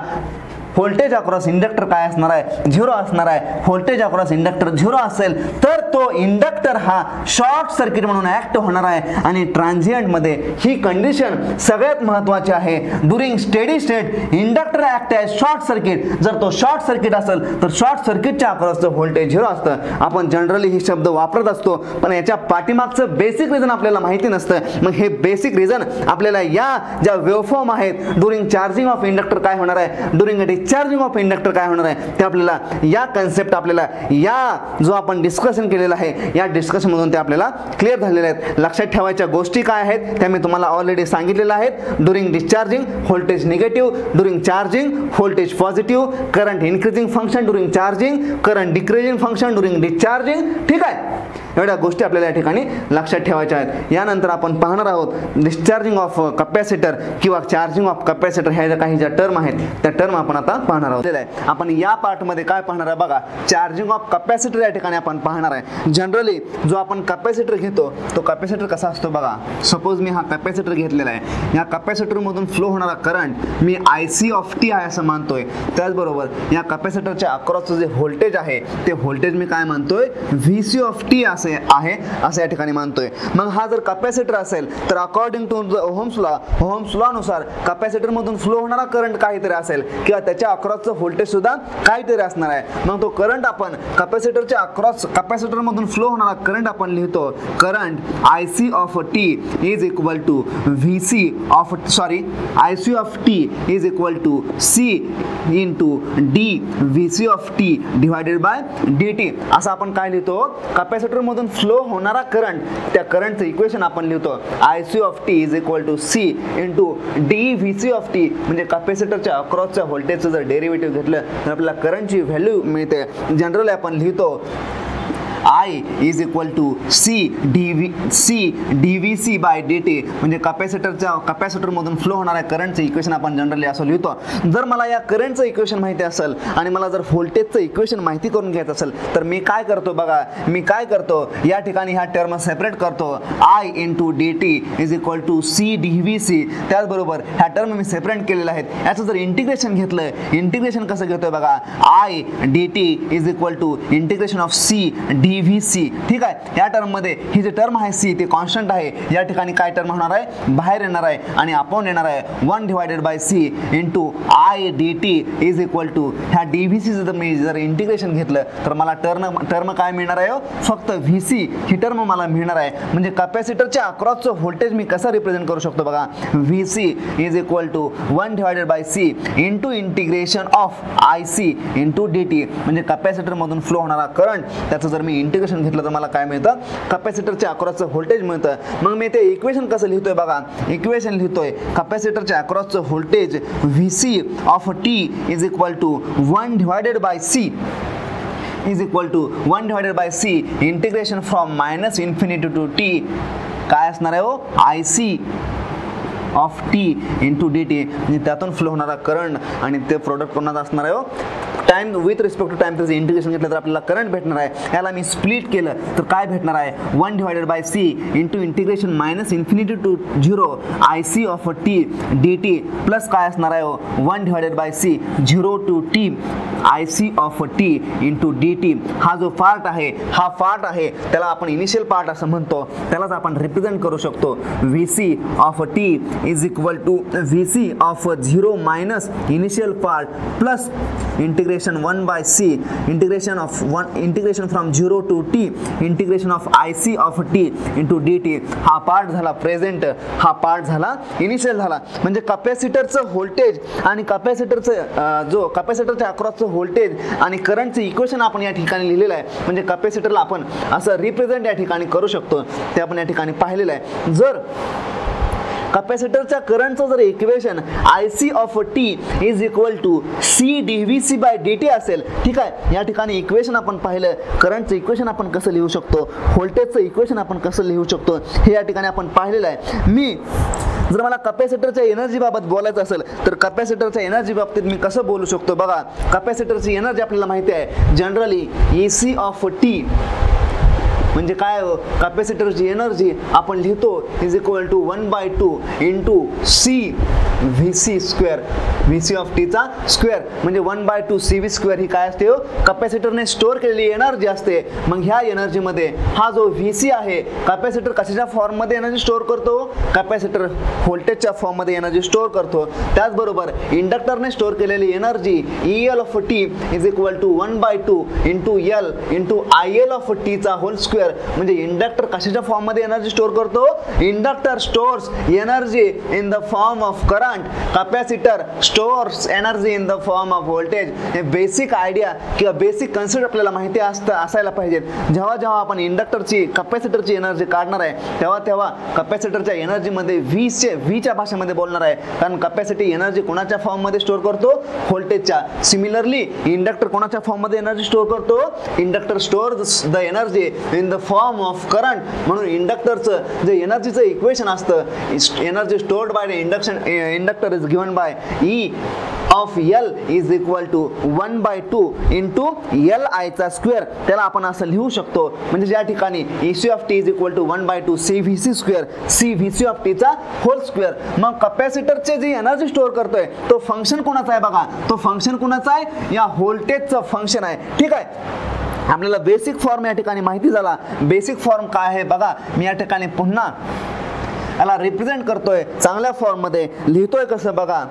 व्होल्टेज अक्रॉस इंडक्टर काय असणार आहे 0 असणार आहे. व्होल्टेज अक्रॉस इंडक्टर 0 असेल तर तो इंडक्टर हा शॉर्ट सर्किट म्हणून ऍक्ट होणार आहे आणि ट्रान्झिएंट मध्ये ही कंडिशन सगळ्यात महत्त्वाची आहे. During steady state inductor act as short circuit, जर तो शॉर्ट सर्किट असेल तर शॉर्ट सर्किटच्या अक्रॉसचं व्होल्टेज 0 असतं. आपण जनरली ही शब्द वापरत असतो पण याच्या पाठीमागचं बेसिक रिझन आपल्याला माहिती नसतं. मग हे बेसिक रिझन आपल्याला या ज्या वेव्हफॉर्म आहेत ड्युरिंग चार्जिंग ऑफ इंडक्टर काय होणार आहे, ड्युरिंग चार्जिंग ऑफ इंडक्टर काय होणार आहे ते आपल्याला या कन्सेप्ट आपल्याला या जो आपण डिस्कशन केलेला आहे या डिस्कशन मधून ते आपल्याला क्लिअर झालेले आहेत. लक्षात ठेवायच्या गोष्टी काय आहेत त्या मी तुम्हाला ऑलरेडी सांगितलेल्या आहेत. During discharging voltage negative, during charging voltage positive, current increasing function during charging, current decreasing function during discharging. ठीक आहे, एवढ्या गोष्टी आपल्याला या ठिकाणी लक्षात ठेवायच्या आहेत. यानंतर आपण पाहणार आहोत डिस्चार्जिंग ऑफ कॅपॅसिटर किंवा चार्जिंग ऑफ कॅपॅसिटर ह्या ज्या काही ज्या टर्म आहेत त्या टर्म आपण आता पाहणार आहोत. आपण या पार्ट मध्ये काय पाहणार आहे बघा, चार्जिंग ऑफ कॅपॅसिटर या ठिकाणी आपण पाहणार आहे. जनरली जो आपण कॅपॅसिटर घेतो तो कॅपॅसिटर कसा असतो बघा. सपोज मी हा कॅपॅसिटर घेतलेला आहे, या कॅपॅसिटर मधून फ्लो होणारा current me IC of T आहे असं मानतोय. त्याचबरोबर या कॅपॅसिटरच्या अक्रॉसचं जे व्होल्टेज आहे ते व्होल्टेज मी काय मानतोय VC ऑफ टी आहे असं या ठिकाणी मानतोय. मग हा जर कॅपॅसिटर असेल तर अकॉर्डिंग टू ओहम्स लॉ नुसार कॅपॅसिटर मधून फ्लो होणारा करंट काहीतरी असेल किंवा त्याच्या अक्रॉसचं व्होल्टेज सुद्धा काहीतरी असणार आहे. मग तो करंट आपण कॅपॅसिटरच्या अक्रॉस कॅपॅसिटर मधून फ्लो होणारा करंट आपण लिहितो current IC of T is equal to IC of T is equal to C into D VC of T divided by dt असं आपण काय लिहितो. कॅपॅसिटर मधून फ्लो होणारा करंट त्या करंटचं इक्वेशन आपण लिहितो IC of T is equal to C into D VC of T म्हणजे कॅपॅसिटरच्या अक्रॉसच्या व्होल्टेजचं जर डेरिव्हेटिव्ह घेतलं तर आपल्याला करंटची व्हॅल्यू मिळते. जनरली आपण लिहितो I is equal to C dVC by dt म्हणजे कॅपॅसिटर मधून फ्लो होणाऱ्या करंटचं इक्वेशन आपण जनरली असं लिहितो. जर मला या करंटचं इक्वेशन माहिती असेल आणि मला जर व्होल्टेजचं इक्वेशन माहिती करून घ्यायचं असेल तर मी काय करतो बघा, मी काय करतो या ठिकाणी ह्या टर्म सेपरेट करतो. I into dt is equal to C dVC. त्याचबरोबर ह्या टर्म मी सेपरेट केलेल्या आहेत. याचं जर इंटिग्रेशन घेतलं, इंटिग्रेशन कसं घेतोय बघा I dt is equal to integration of C dVC. ठीक आहे, या टर्म मध्ये ही जी टर्म आहे C ते कॉन्स्टंट आहे. या ठिकाणी काय टर्म होणार आहे बाहेर येणार आहे आणि अपॉन येणार आहे 1 divided by C into I dt is equal to ह्या dVC जर मी इंटिग्रेशन घेतलं तर मला टर्म काय मिळणार आहे फक्त VC ही टर्म मला मिळणार आहे. म्हणजे कॅपॅसिटरच्या अक्रॉसचं व्होल्टेज मी कसं रिप्रेझेंट करू शकतो बघा VC is equal to 1 divided by C into integration of IC into dt म्हणजे कॅपॅसिटर मधून फ्लो होणारा करंट त्याचं जर मी इंटिग्रेशन घेतलं तर मला काय मिळतं कॅपॅसिटरच्या अक्रॉसचं व्होल्टेज मिळतं. मग मी ते इक्वेशन कसं लिहितोय बघा, इक्वेशन लिहितोय कॅपॅसिटरच्या अक्रॉसचं voltage VC of t is equal to 1 divided by C is equal to 1 divided by C integration from minus infinity to t काय असणार आहे हो IC of t into dt म्हणजे त्यातून फ्लो होणारा करंट आणि ते प्रोडक्ट कोणाचा असणार आहे हो time with respect to time त्याचं इंटिग्रेशन घेतलं तर आपल्याला करंट भेटणार आहे. याला मी स्प्लिट केलं तर काय भेटणार आहे 1 divided by C into integration minus infinity to 0 IC of t dt plus काय असणार आहे 1 divided by C 0 to t IC of t into dt. हा जो पार्ट आहे हा पार्ट आहे त्याला आपण इनिशियल पार्ट असं म्हणतो, त्यालाच आपण रिप्रेझेंट करू शकतो VC of t is equal to VC of 0 minus initial part plus integration integration 1/c integration from 0 to t integration of IC of t into dt हा पार्ट झाला प्रेझेंट, हा part झाला इनिशियल झाला. म्हणजे कॅपॅसिटरचं voltage आणि कॅपॅसिटरचं जो कॅपॅसिटरच्या अक्रॉसचं व्होल्टेज आणि करंटचं इक्वेशन आपण या ठिकाणी लिहिलेलं आहे. म्हणजे कॅपॅसिटरला आपण असं रिप्रेझेंट या ठिकाणी करू शकतो ते आपण या ठिकाणी पाहिलेलं आहे. जर कॅपॅसिटरच्या करंटचं जर equation IC of t is equal to C dVc by dt असेल, ठीक आहे. या ठिकाणी इक्वेशन आपण पाहिलं, करंटचं इक्वेशन आपण कसं लिहू शकतो, व्होल्टेजचं इक्वेशन आपण कसं लिहू शकतो हे या ठिकाणी आपण पाहिलेलं आहे. जर मला कॅपॅसिटरच्या एनर्जी बाबत बोलायचं असेल तर कॅपॅसिटरच्या एनर्जी बाबतीत मी कसं बोलू शकतो बघा. कॅपॅसिटरची एनर्जी आपल्याला माहिती आहे जनरली EC ऑफ t म्हणजे काय, कॅपॅसिटरची एनर्जी आपण लिहितो is equal to 1/2 into C VC square, VC of टीचा स्क्वेअर म्हणजे 1/2 CV स्क्वेअर ही काय असते, कॅपॅसिटरने स्टोअर केलेली एनर्जी असते. मग ह्या एनर्जीमध्ये हा जो VC आहे, कॅपॅसिटर कशाच्या फॉर्ममध्ये एनर्जी स्टोअर करतो, कॅपॅसिटर व्होल्टेजच्या फॉर्ममध्ये एनर्जी स्टोअर करतो. त्याचबरोबर इंडक्टरने स्टोअर केलेली energy EL of T is equal to 1/2 into L into IL of टीचा होल स्क्वेअर. म्हणजे इंडक्टर कशाच्या फॉर्म मध्ये एनर्जी स्टोअर करतो, inductor stores energy in the form of current, capacitor stores energy in the form of voltage. हे basic idea किंवा basic concept आपल्याला माहिती असायला पाहिजे. जेव्हा जेव्हा आपण इंडक्टरची कॅपॅसिटरची एनर्जी काढणार आहे तेव्हा तेव्हा कॅपॅसिटरच्या एनर्जीमध्ये व्हीच्या भाषेमध्ये बोलणार आहे, कारण कॅपॅसिटी एनर्जी कोणाच्या फॉर्म मध्ये स्टोअर करतो, व्होल्टेजच्या. सिमिलरली इंडक्टर कोणाच्या फॉर्म मध्ये एनर्जी स्टोअर करतो, inductor stores the energy in the form of current. म्हणून इंडक्टरचं जे एनर्जीचं इक्वेशन असतं, energy stored by the inductor is given by E of L is equal to 1/2 into LI चा square. त्याला आपण असं लिहू शकतो. म्हणजे या ठिकाणी EC of T is equal to 1/2 CVC square, CVC of टीचा होल स्क्वेअर. मग कॅपॅसिटरचे जी एनर्जी स्टोअर करतोय तो फंक्शन कोणाचा आहे बघा, तो फंक्शन कोणाचा आहे, या व्होल्टेजचं फंक्शन आहे. ठीक आहे. आपल्याला बेसिक फॉर्म या ठिकाणी माहिती झाला. बेसिक फॉर्म काय आहे बघा, मी या ठिकाणी पुन्हा याला रिप्रेझेंट करतोय, चांगल्या फॉर्म मध्ये लिहितोय. कसं बघा,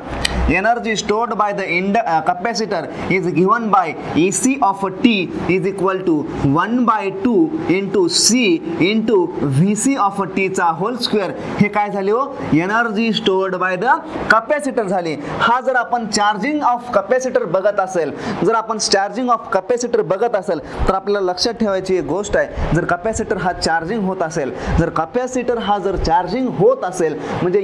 energy stored by the capacitor is given by EC of T is equal to 1/2 into C into VC of टीचा होल स्क्वेअर. हे काय झाले हो, energy stored by the capacitor झाली. हा जर आपण चार्जिंग ऑफ कॅपॅसिटर बघत असेल, जर आपण चार्जिंग ऑफ कॅपॅसिटर बघत असेल तर आपल्याला लक्षात ठेवायची एक गोष्ट आहे, जर कॅपॅसिटर हा चार्जिंग होत असेल, जर कॅपॅसिटर हा जर चार्जिंग होत असेल म्हणजे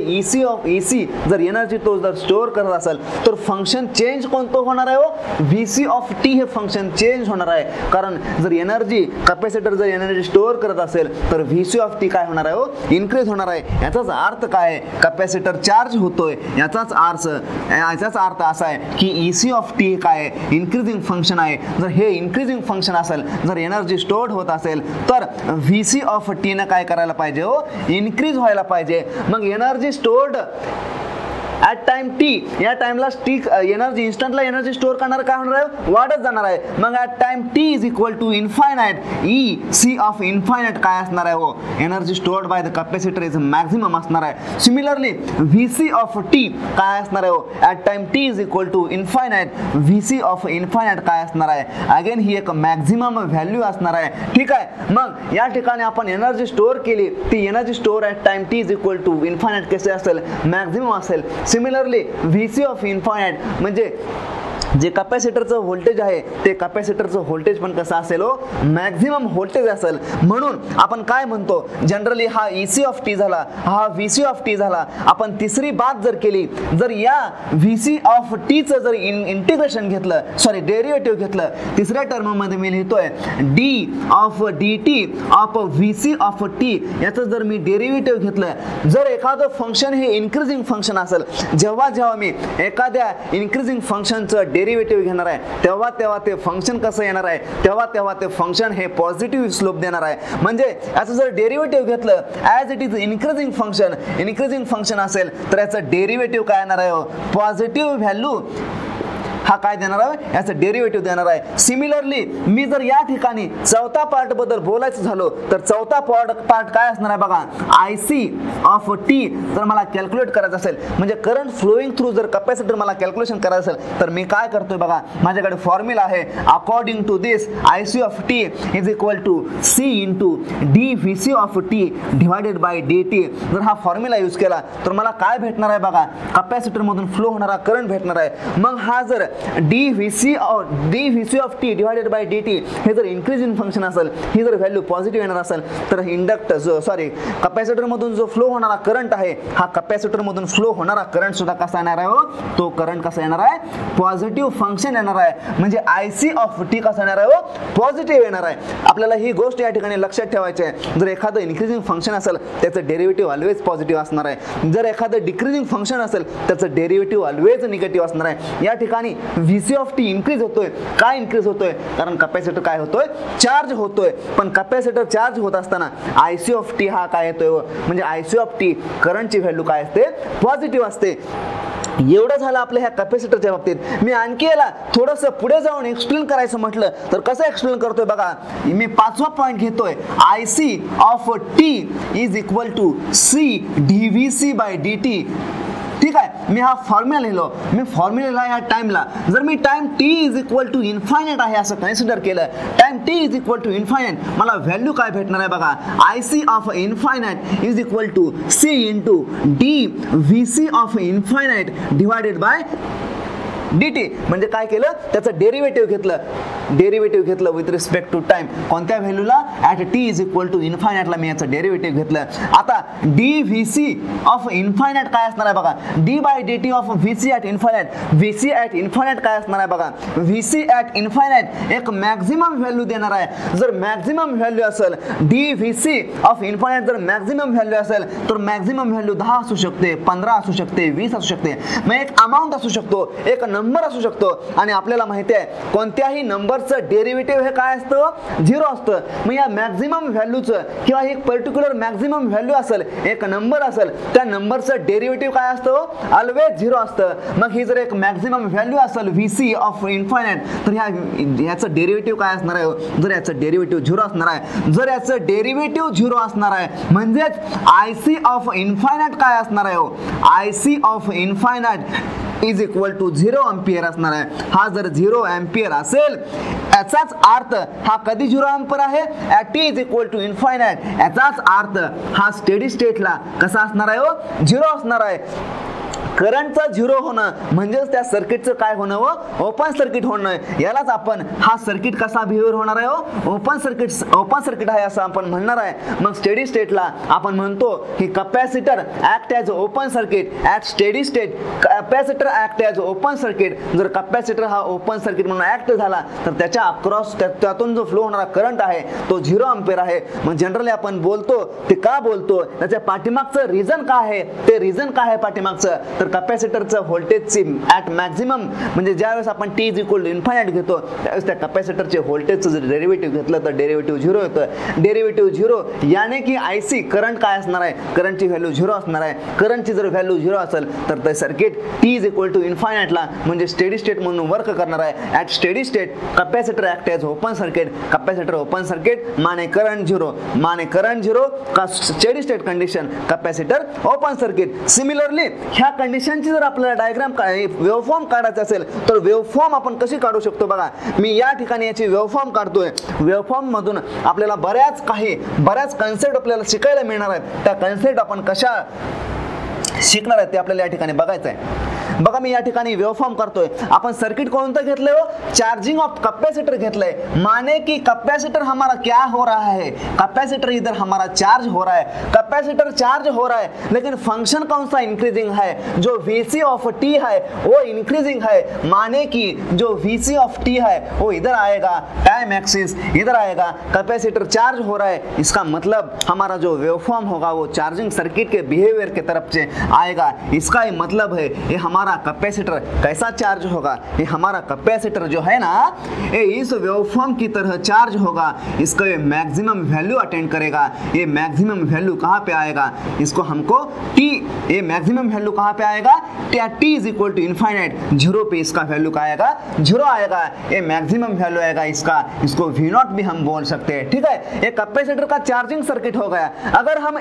EC जर एनर्जी तो जर स्टोअर करत असेल तर फंक्शन चेंज कोणतं होणार आहे हो, VC ऑफ टी हे फंक्शन चेंज होणार आहे. कारण जर एनर्जी कॅपॅसिटर जर एनर्जी स्टोअर करत असेल तर VC ऑफ टी काय होणार आहे हो, इन्क्रीज होणार आहे. याचाच अर्थ काय आहे, कॅपॅसिटर चार्ज होतोय, याचाच अर्थ असा आहे की EC ऑफ टी काय आहे, इन्क्रीजिंग फंक्शन आहे. जर हे इन्क्रीजिंग फंक्शन असेल, जर एनर्जी स्टोअर्ड होत असेल तर VC ऑफ टी ने काय करायला पाहिजे हो, इन्क्रीज व्हायला पाहिजे. मग energy stored at time T, या टाइमला एनर्जी इन्स्टंटला एनर्जी स्टोअर करणार काय होणार आहे, वाढत जाणार आहे. मग at time t is equal to infinite, EC of infinite काय असणार आहे हो, energy stored by the capacitor is maximum असणार आहे. सिमिलरली VC ऑफ टी काय असणार आहे हो, at time t is equal to infinite, VC of infinite काय असणार आहे, अगेन ही एक मॅक्झिमम व्हॅल्यू असणार आहे. ठीक आहे. मग या ठिकाणी आपण एनर्जी स्टोअर केली, ती energy store at time t is equal to infinite कसे असेल, मॅक्झिमम असेल. सिमिलरली VC ऑफ इन्फायनाइट म्हणजे जे कॅपॅसिटरचं व्होल्टेज आहे ते कॅपॅसिटरचं व्होल्टेज पण कसं असेल हो, मॅक्झिमम व्होल्टेज असेल. म्हणून आपण काय म्हणतो, जनरली हा EC ऑफ टी झाला, हा VC ऑफ टी झाला. आपण तिसरी बात जर केली, जर या VC ऑफ टीचं जर इंटिग्रेशन घेतलं, सॉरी डेरिव्हेटिव्ह घेतलं, तिसऱ्या टर्ममध्ये मी लिहितोय D of DT of VC of T, याचं जर मी डेरिव्हेटिव्ह घेतलं, जर एखादं फंक्शन हे इन्क्रीजिंग फंक्शन असेल, जेव्हा जेव्हा मी एखाद्या इन्क्रीजिंग फंक्शनचं डेरिव्हेटिव्ह घेणार आहे तेव्हा तेव्हा ते फंक्शन कसं येणार आहे, तेव्हा तेव्हा ते फंक्शन हे पॉझिटिव्ह स्लोप देणार आहे. म्हणजे याचं जर डेरिव्हेटिव्ह घेतलं as it is increasing function असेल तर याचं डेरिव्हेटिव्ह काय येणार आहे, पॉझिटिव्ह व्हॅल्यू हा काय देणार आहे, याचं डेरिव्हेटिव्ह देणार आहे. सिमिलरली मी जर या ठिकाणी चौथा पार्ट बद्दल बोलायचं झालो तर चौथा पार्ट काय असणार आहे बघा, IC ऑफ टी जर मला कॅल्क्युलेट करायचं असेल, म्हणजे करंट फ्लोईंग थ्रू जर कॅपॅसिटर मला कॅल्क्युलेशन करायचं असेल तर मी काय करतोय बघा, माझ्याकडे फॉर्म्युला आहे. According to this IC of T is equal to C into dVC of T divided by dt. जर हा फॉर्म्युला यूज केला तर मला काय भेटणार आहे बघा, कॅपॅसिटर मधून फ्लो होणारा करंट भेटणार आहे. मग हा जर dVC of T divided by dt हे जर इन्क्रीजिंग फंक्शन असेल, ही जर व्हॅल्यू पॉझिटिव्ह येणार असेल तर कॅपॅसिटर मधून जो फ्लो होणारा करंट आहे, हा कॅपॅसिटर मधून फ्लो होणारा करंट सुद्धा कसा येणार आहे, तो करंट कसा येणार आहे, पॉझिटिव्ह फंक्शन येणार आहे. म्हणजे IC ऑफ टी कसा येणार आहे, पॉझिटिव्ह येणार आहे. आपल्याला ही गोष्ट या ठिकाणी लक्षात ठेवायची आहे. जर एखादं इन्क्रीजिंग फंक्शन असेल त्याचं डेरिव्हेटिव्ह ऑलवेज पॉझिटिव्ह असणार आहे. जर एखादं डिक्रीजिंग फंक्शन असेल त्याचं डेरिव्हेटिव्ह ऑलवेज निगेटिव्ह असणार आहे. या ठिकाणी VC ऑफ टी इन्क्रीज होतोय. काय इन्क्रीज होतोय, कारण कॅपॅसिटर काय होतोय, चार्ज होतोय. पण कॅपॅसिटर चार्ज होत असताना IC ऑफ टी हा काय येतोय, म्हणजे IC ऑफ टी करंटची व्हॅल्यू काय असते, पॉझिटिव्ह असते. एवढं झालं आपल्या ह्या कॅपॅसिटरच्या बाबतीत. मी आणखी याला थोडंसं पुढे जाऊन एक्सप्लेन करायचं म्हटलं तर कसं एक्सप्लेन करतोय बघा, मी पाचवा पॉईंट घेतोय. IC of T is equal to C dVC by dt. ठीक आहे, मी हा फॉर्म्युला लिहिलो. मी फॉर्म्युला या टाइमला जर मी time t is equal to infinite आहे असं कन्सिडर केलं, time t is equal to infinite, मला व्हॅल्यू काय भेटणार आहे बघा, IC of infinite is equal to C into dVC of infinite divided by dt. म्हणजे काय केलं, त्याचं डेरिव्हेटिव्ह घेतलं विथ रिस्पेक्ट टू टाइम. कोणत्या व्हॅल्यूला, at t is equal to इन्फायनाइटला मी याचं डेरिव्हेटिव्ह घेतलं. आता dVC ऑफ इन्फायनाइट काय असणार आहे बघा, d by dt of VC at infinite. VC at infinite काय असणार आहे बघा, VC ॲट इन्फायनाइट एक मॅक्झिमम व्हॅल्यू देणार आहे. जर मॅक्झिमम व्हॅल्यू असेल dVC ऑफ इन्फायनाइट, जर मॅक्झिमम व्हॅल्यू असेल तर मॅक्झिमम व्हॅल्यू 10 असू शकते, 15 असू शकते, 20 असू शकते. मग एक अमाऊंट असू शकतो, एक नंबर असू शकतो. आणि आपल्याला माहिती आहे कोणत्याही नंबरचं डेरिव्हेटिव्ह हे काय असतं, 0 असतं. मग या मॅक्झिमम व्हॅल्यूचं किंवा एक पर्टिक्युलर मॅक्झिमम व्हॅल्यू असेल, एक नंबर असेल, त्या नंबरचं डेरिव्हेटिव्ह काय असतं, ऑलवेज 0 असतं. मग ही जर एक मॅक्झिमम व्हॅल्यू असेल VC ऑफ इन्फायनाइट तर याचं डेरिव्हेटिव्ह काय असणार आहे, जर याचं डेरिव्हेटिव्ह 0 असणार आहे. जर याचं डेरिव्हेटिव्ह 0 असणार आहे म्हणजेच IC ऑफ इन्फायनाइट काय असणार आहे, IC of infinite is equal to 0 ampere असणार आहे. हा जर 0 एम्पियर असेल याचाच अर्थ हा कधी 0 एम्पियर आहे, at t is equal to infinite. याचाच अर्थ हा स्टेडी स्टेटला कसा असणार आहे, 0 असणार आहे. करंटचं 0 होणं म्हणजेच त्या सर्किटचं काय होणं, ओपन सर्किट होणं. यालाच आपण हा सर्किट कसा बिहेवियर होणार आहे, ओपन सर्किट आहे असं आपण म्हणणार आहे. मग स्टेडी स्टेटला आपण म्हणतो की capacitor act as open circuit at steady state. Capacitor act as open circuit. जर कॅपॅसिटर हा ओपन सर्किट म्हणून ऍक्ट झाला तर त्याच्या अक्रॉस त्यातून जो फ्लो होणारा करंट आहे तो 0 एम्पियर आहे. मग जनरली आपण बोलतो ते का बोलतो, त्याच्या पाठीमागचं रिझन काय आहे, ते रिझन काय आहे पाठीमागचं, तर कॅपॅसिटरचं व्होल्टेजची ॲट मॅक्झिमम म्हणजे ज्यावेळेस आपण t is equal to infinite घेतो त्यावेळेस त्या कॅपॅसिटरचे व्होल्टेजचं जर डेरिव्हेटिव्ह घेतलं तर डेरिव्हेटिव्ह 0 येतं. डेरिव्हेटिव्ह 0 याने की IC करंट काय असणार आहे, करंटची व्हॅल्यू 0 असणार आहे. करंटची जर व्हॅल्यू 0 असेल तर ते circuit t is equal to इन्फायनाइटला म्हणजे स्टेडी स्टेट म्हणून वर्क करणार आहे. At steady state capacitor act as open circuit. Capacitor open circuit माने करंट 0, माने करंट 0 का steady state condition capacitor open circuit. Similarly ह्या कंडिशनची जर आपल्याला डायग्राम वेव्हफॉर्म काढायचा असेल तर वेव्हफॉर्म आपण कशी काढू शकतो बघा. मी या ठिकाणी याची वेव्हफॉर्म काढतोय. वेव्हफॉर्म मधून आपल्याला बऱ्याच कन्सेप्ट आपल्याला शिकायला मिळणार आहेत. त्या कन्सेप्ट आपण कशा शिकणार आहेत ते आपल्याला या ठिकाणी बघायचं आहे. बघा मी या ठिकाणी वेवफॉर्म करतोय. आपण सर्किट कोणतं घेतलंय हो, चार्जिंग ऑफ कैपेसिटर घेतलंय. माने कि कैपेसिटर हमारा क्या हो रहा है, कैपेसिटर इधर हमारा चार्ज हो रहा है, कैपेसिटर चार्ज हो रहा है लेकिन फंक्शन कौन सा इंक्रीजिंग है, जो VC ऑफ t है वो इंक्रीजिंग है. माने कि जो VC ऑफ t है वो इधर आएगा, टाइम एक्सिस इधर आएगा, कैपेसिटर चार्ज हो रहा है. इसका मतलब हमारा जो वेवफॉर्म होगा वो चार्जिंग सर्किट के बिहेवियर के तरफ से आएगा. इसका ही मतलब है ये हमारा हमारा कैपेसिटर कैसा चार्ज होगा, ये हमारा कैपेसिटर जो है ना ये इस वेवफॉर्म की तरह चार्ज होगा, इसका ये मैक्सिमम वैल्यू अटेंड करेगा। ये मैक्सिमम वैल्यू कहाँ पे आएगा, इसको हमको t, ये मैक्सिमम वैल्यू कहाँ पे आएगा, t is equal to infinite, zero पे इसका वैल्यू का आएगा, जीरो आएगा, ये मैक्सिमम वैल्यू आएगा इसका, इसको V0 भी हम बोल सकते हैं। ठीक है, ये कैपेसिटर का चार्जिंग सर्किट हो गया। अगर हम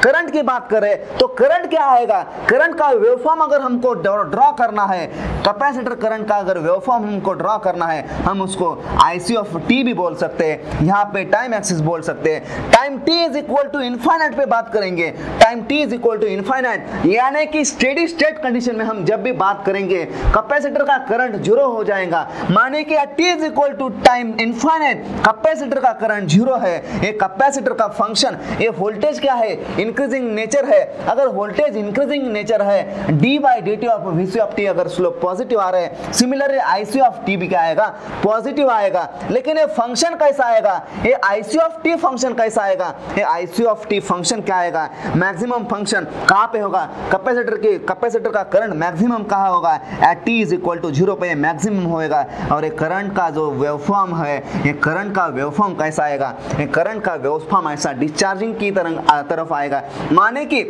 करंट की बात करें तो करंट क्या आएगा, करंट का वेवफॉर्म अगर हमको ड्रॉ करना है, कैपेसिटर करंट का अगर वेवफॉर्म हमको ड्रॉ करना है, हम उसको IC ऑफ t भी बोल सकते हैं, यहाँ पे टाइम एक्सिस बोल सकते हैं। Time t is equal to infinite पे बात करेंगे, time t is equal to infinite, यानी कि स्टेडी स्टेट कंडीशन में हम जब भी बात करेंगे कैपेसिटर का करंट जीरो हो जाएगा, माने कि t is equal to time infinite, capacitor का करंट जीरो है। ये कैपेसिटर का फंक्शन, ये वोल्टेज क्या है, इंक्रीजिंग नेचर है। अगर वोल्टेज इंक्रीजिंग नेचर है, d बाई dt of Vc of t अगर स्लोप पॉजिटिव आ रहा है, सिमिलरली IC ऑफ t भी क्या आएगा, पॉजिटिव आएगा। लेकिन ये फंक्शन कैसा आएगा, ये IC ऑफ t फंक्शन कैसा आएगा, ये IC ऑफ t फंक्शन क्या आएगा, मैक्सिमम फंक्शन कहाँ पे होगा, कैपेसिटर का करंट मैक्सिमम कहाँ होगा, at t is equal to zero पे मैक्सिमम होएगा। और ये करंट का जो वेवफॉर्म है, ये करंट का वेवफॉर्म कैसा आएगा, ये करंट का वेवफॉर्म ऐसा डिस्चार्जिंग की तरफ आएगा। माने कि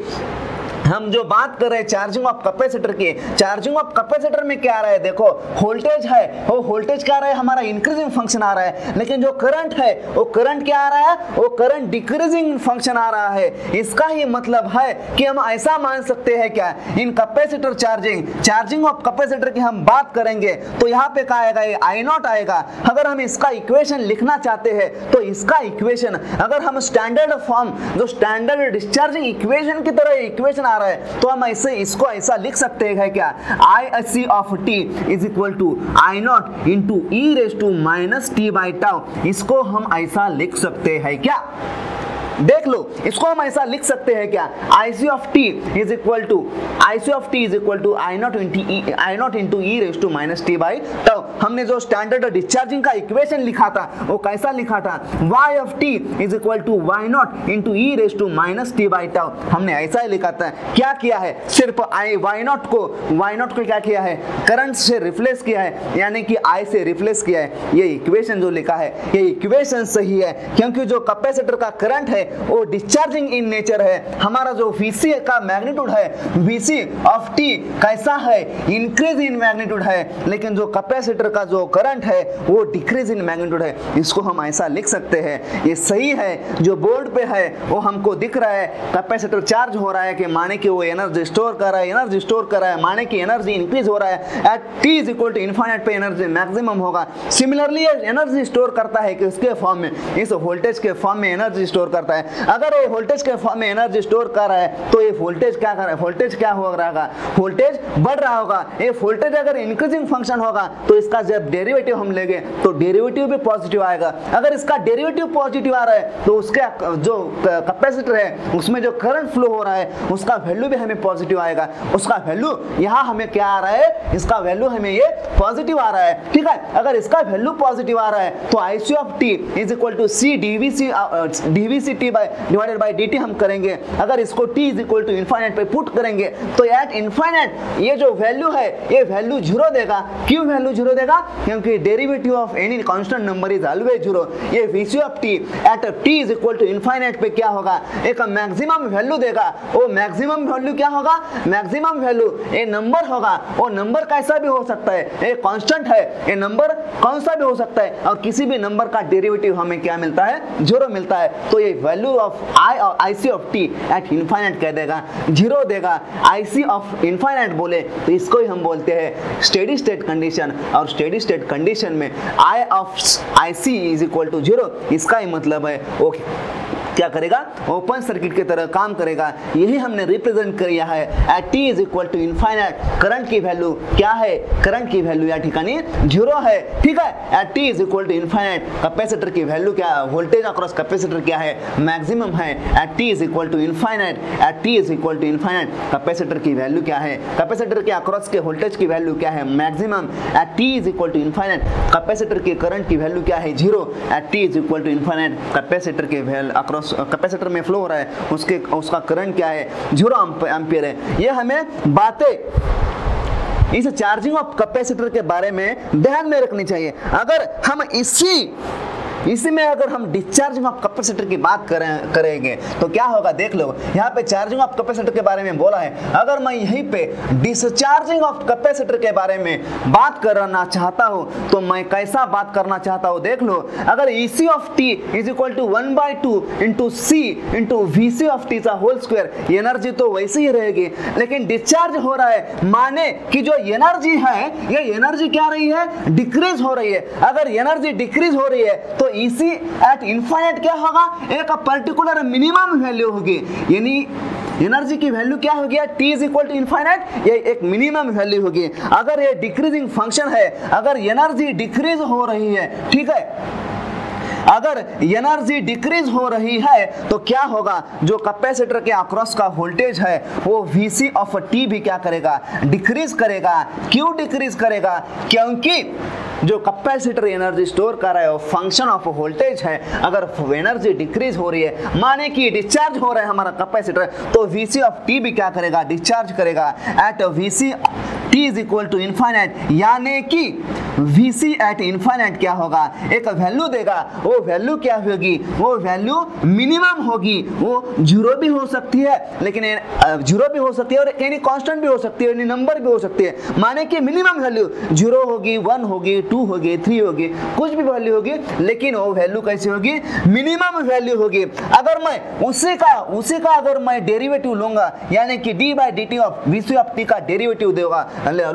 हम जो बात कर रहे हैं चार्जिंग ऑफ कैपेसिटर की, चार्जिंग ऑफ कैपेसिटर में क्या आ रहा है, देखो वोल्टेज है, वो वोल्टेज क्या आ रहा है, हमारा इंक्रीजिंग फंक्शन आ रहा है। लेकिन जो करंट है वो करंट क्या आ रहा है, वो करंट डिक्रीजिंग फंक्शन आ रहा है। इसका ही मतलब है कि हम ऐसा मान सकते हैं क्या, in capacitor charging of capacitor की हम बात करेंगे तो यहाँ पे क्या आएगा, ये I0 आएगा। अगर हम इसका इक्वेशन लिखना चाहते हैं तो इसका इक्वेशन अगर हम स्टैंडर्ड फॉर्म, जो स्टैंडर्ड डिस्चार्जिंग इक्वेशन की तरह इक्वेशन आ रहा है, तो हम ऐसे इसको ऐसा लिख सकते हैं क्या, IC of t is equal to I0 into e raise to minus t by tau. इसको हम ऐसा लिख सकते हैं क्या, देख लो, इसको हम ऐसा लिख सकते हैं क्या, IC of t is equal to I0 into e raise to minus t by tau. हमने जो स्टैंडर्ड डिस्चार्जिंग का इक्वेशन लिखा था वो कैसा लिखा था, y of t is equal to Y0 into e raise to minus t by tau. हमने ऐसा ही लिखा था। क्या किया है, सिर्फ Y0 को क्या किया है, करंट से रिप्लेस किया है, यानी कि I से रिप्लेस किया है। ये इक्वेशन जो लिखा है, ये इक्वेशन सही है, क्योंकि जो कैपेसिटर का करंट है वो डिस्चार्जिंग इन नेचर है। हमारा जो Vc का मैग्नीट्यूड है, Vc ऑफ t कैसा है, इंक्रीज इन मैग्नीट्यूड है, लेकिन जो कैपेसिटर का जो करंट है वो डिक्रीज इन मैग्नीट्यूड है। इसको हम ऐसा लिख सकते हैं, ये सही है। जो बोर्ड पे है वो हमको दिख रहा है, कैपेसिटर चार्ज हो रहा है कि माने कि वो एनर्जी स्टोर कर रहा है, माने कि एनर्जी इंक्रीज हो रहा है। At t is equal to infinite पे एनर्जी मैक्सिमम होगा। सिमिलरली एनर्जी स्टोर करता है किसके फॉर्म में, इस वोल्टेज के फॉर्म में एनर्जी स्टोर करता है। अगर ये वोल्टेज के फॉर्म में एनर्जी स्टोर कर रहा है तो ये वोल्टेज क्या कर रहा है, वोल्टेज क्या हो रहा होगा, वोल्टेज बढ़ रहा होगा। ये वोल्टेज अगर इंक्रीजिंग फंक्शन होगा तो इसका जब डेरिवेटिव हम लेंगे तो डेरिवेटिव भी पॉजिटिव आएगा। अगर इसका डेरिवेटिव पॉजिटिव आ रहा है तो उसके जो कैपेसिटर है उसमें जो करंट फ्लो हो रहा है उसका वैल्यू भी हमें पॉजिटिव आएगा। उसका वैल्यू यहाँ हमें क्या आ रहा है, इसका वैल्यू हमें ये पॉजिटिव आ रहा है। ठीक है, अगर इसका वैल्यू पॉजिटिव आ रहा है तो IC of t is equal to C dVc t divided by dt हम करेंगे। अगर इसको t is equal to infinite पे पुट करेंगे तो एट इनफाइनाइट ये जो वैल्यू है ये वैल्यू जीरो देगा। क्यों वैल्यू जीरो देगा, क्योंकि derivative of any constant number is always zero. ये Vc of t at t is equal to infinite पे क्या होगा, एक मैक्सिमम वैल्यू देगा। वो मैक्सिमम वैल्यू क्या होगा, मैक्सिमम वैल्यू ये नंबर होगा। वो नंबर कैसा भी हो सकता है, ये कांस्टेंट है, ये नंबर कौन सा भी हो सकता है, और किसी भी नंबर का डेरिवेटिव हमें क्या मिलता है, जीरो मिलता है। तो ये value of IC of t eight infinite कह देगा, जीरो देगा। IC ऑफ इनफाइनाइट बोले तो इसको ही हम बोलते हैं स्टेडी स्टेट कंडीशन। और स्टेडी स्टेट कंडीशन में I of IC is equal to zero, इसका ही मतलब है वो क्या करेगा, ओपन सर्किट की तरह काम करेगा। यही हमने रिप्रेजेंट किया है at t is equal to infinite. Current की वैल्यू क्या है, करंट की वैल्यू या ठिकानी जीरो है। ठीक है, at t is equal to infinite capacitor की वैल्यू क्या है, वोल्टेज अक्रॉस कैपेसिटर क्या है, मैक्सिमम है। At t is equal to infinite, at t is equal to infinite capacitor की वैल्यू क्या है, कैपेसिटर के अक्रॉस के वोल्टेज की वैल्यू क्या है, maximum. At t is equal to infinite capacitor के करंट की वैल्यू क्या है, zero. At t is equal to infinite capacitor K value across capacitor में फ्लो हो रहा है उसका करंट क्या है, 0 एम्पियर है। ये हमें बातें इस चार्जिंग ऑफ कैपेसिटर के बारे में ध्यान में रखनी चाहिए। अगर हम इसी में अगर हम डिस्चार्जिंग ऑफ कैपेसिटर की बात करेंगे तो क्या होगा, देख लो यहाँ पे चार्जिंग ऑफ कैपेसिटर के बारे में बोला है। अगर मैं यहीं पे डिस्चार्जिंग ऑफ कैपेसिटर के बारे में बात करना चाहता हूँ तो मैं कैसा बात करना चाहता हूँ, देख लो। अगर EC of t is equal to 1/2 into C into VC of t का होल स्क्वायर, एनर्जी तो वैसे ही रहेगी, लेकिन डिस्चार्ज हो रहा है माने कि जो एनर्जी है ये एनर्जी क्या रही है, डिक्रीज हो रही है। अगर एनर्जी डिक्रीज हो रही है तो EC एट इनफाइनाइट क्या होगा, एक पर्टिकुलर मिनिमम वैल्यू होगी, यानी एनर्जी की वैल्यू क्या होगी, t is equal to infinite, ये एक मिनिमम वैल्यू होगी। अगर ये डिक्रीजिंग फंक्शन है, अगर एनर्जी डिक्रीज हो रही है, ठीक है, अगर एनर्जी डिक्रीज हो रही है तो क्या होगा, जो कैपेसिटर के अक्रॉस का वोल्टेज है वो VC ऑफ t भी क्या करेगा, डिक्रीज करेगा। क्यों डिक्रीज करेगा, क्योंकि जो कैपेसिटर एनर्जी स्टोर कर रहा है वो फंक्शन ऑफ वोल्टेज है। अगर एनर्जी डिक्रीज हो रही है माने कि डिस्चार्ज हो रहा है हमारा कैपेसिटर, तो VC ऑफ t भी क्या करेगा, डिस्चार्ज करेगा at VC t is equal to infinite, यानी कि VC एट इनफाइनाइट क्या होगा, एक वैल्यू देगा। वो वैल्यू क्या होगी, वो वैल्यू मिनिमम होगी। वो जीरो भी हो सकती है, लेकिन जीरो भी हो सकती है और यानी कांस्टेंट भी हो सकती है, यानी नंबर भी हो सकती है, माने कि मिनिमम वैल्यू 0 होगी, 1 होगी, 2 होगी, 3 होगी, कुछ भी वैल्यू होगी, लेकिन वो वैल्यू कैसी होगी, मिनिमम वैल्यू होगी। अगर मैं उसी का अगर मैं डेरिवेटिव लूंगा, यानी कि d/dt of VC of t का डेरिवेटिव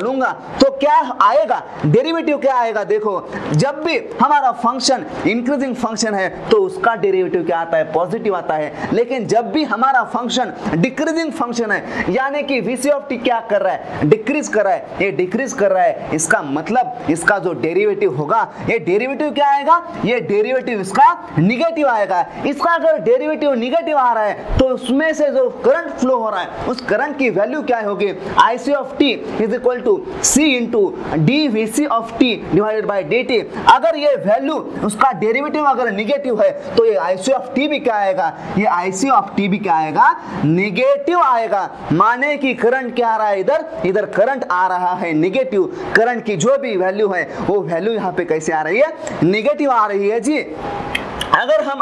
लूंगा तो क्या आएगा, डेरिवेटिव क्या आएगा, देखो जब भी हमारा फंक्शन इंक्रीजिंग फंक्शन है तो उसका डेरिवेटिव क्या आता है, पॉजिटिव आता है। लेकिन जब भी हमारा फंक्शन डिक्रीजिंग फंक्शन है, यानी कि VC ऑफ t क्या कर रहा है, डिक्रीज कर रहा है, ये डिक्रीज कर रहा है, इसका मतलब इसका जो डेरिवेटिव होगा, ये डेरिवेटिव क्या आएगा, ये डेरिवेटिव इसका निगेटिव आएगा। इसका अगर डेरिवेटिव निगेटिव आ रहा है तो उसमें से जो करंट फ्लो हो रहा है उस करंट की वैल्यू क्या होगी, IC of t is equal to C into dVC of t divided by dt। अगर ये वैल्यू उसका डेरिवेटिव अगर निगेटिव है तो ये IC ऑफ t भी क्या आएगा, ये IC ऑफ t भी क्या आएगा, निगेटिव आएगा। माने कि करंट क्या आ रहा है, इधर करंट आ रहा है निगेटिव, करंट की जो भी वैल्यू है वो वैल्यू यहाँ पे कैसे आ रही है, निगेटिव आ रही है जी। अगर हम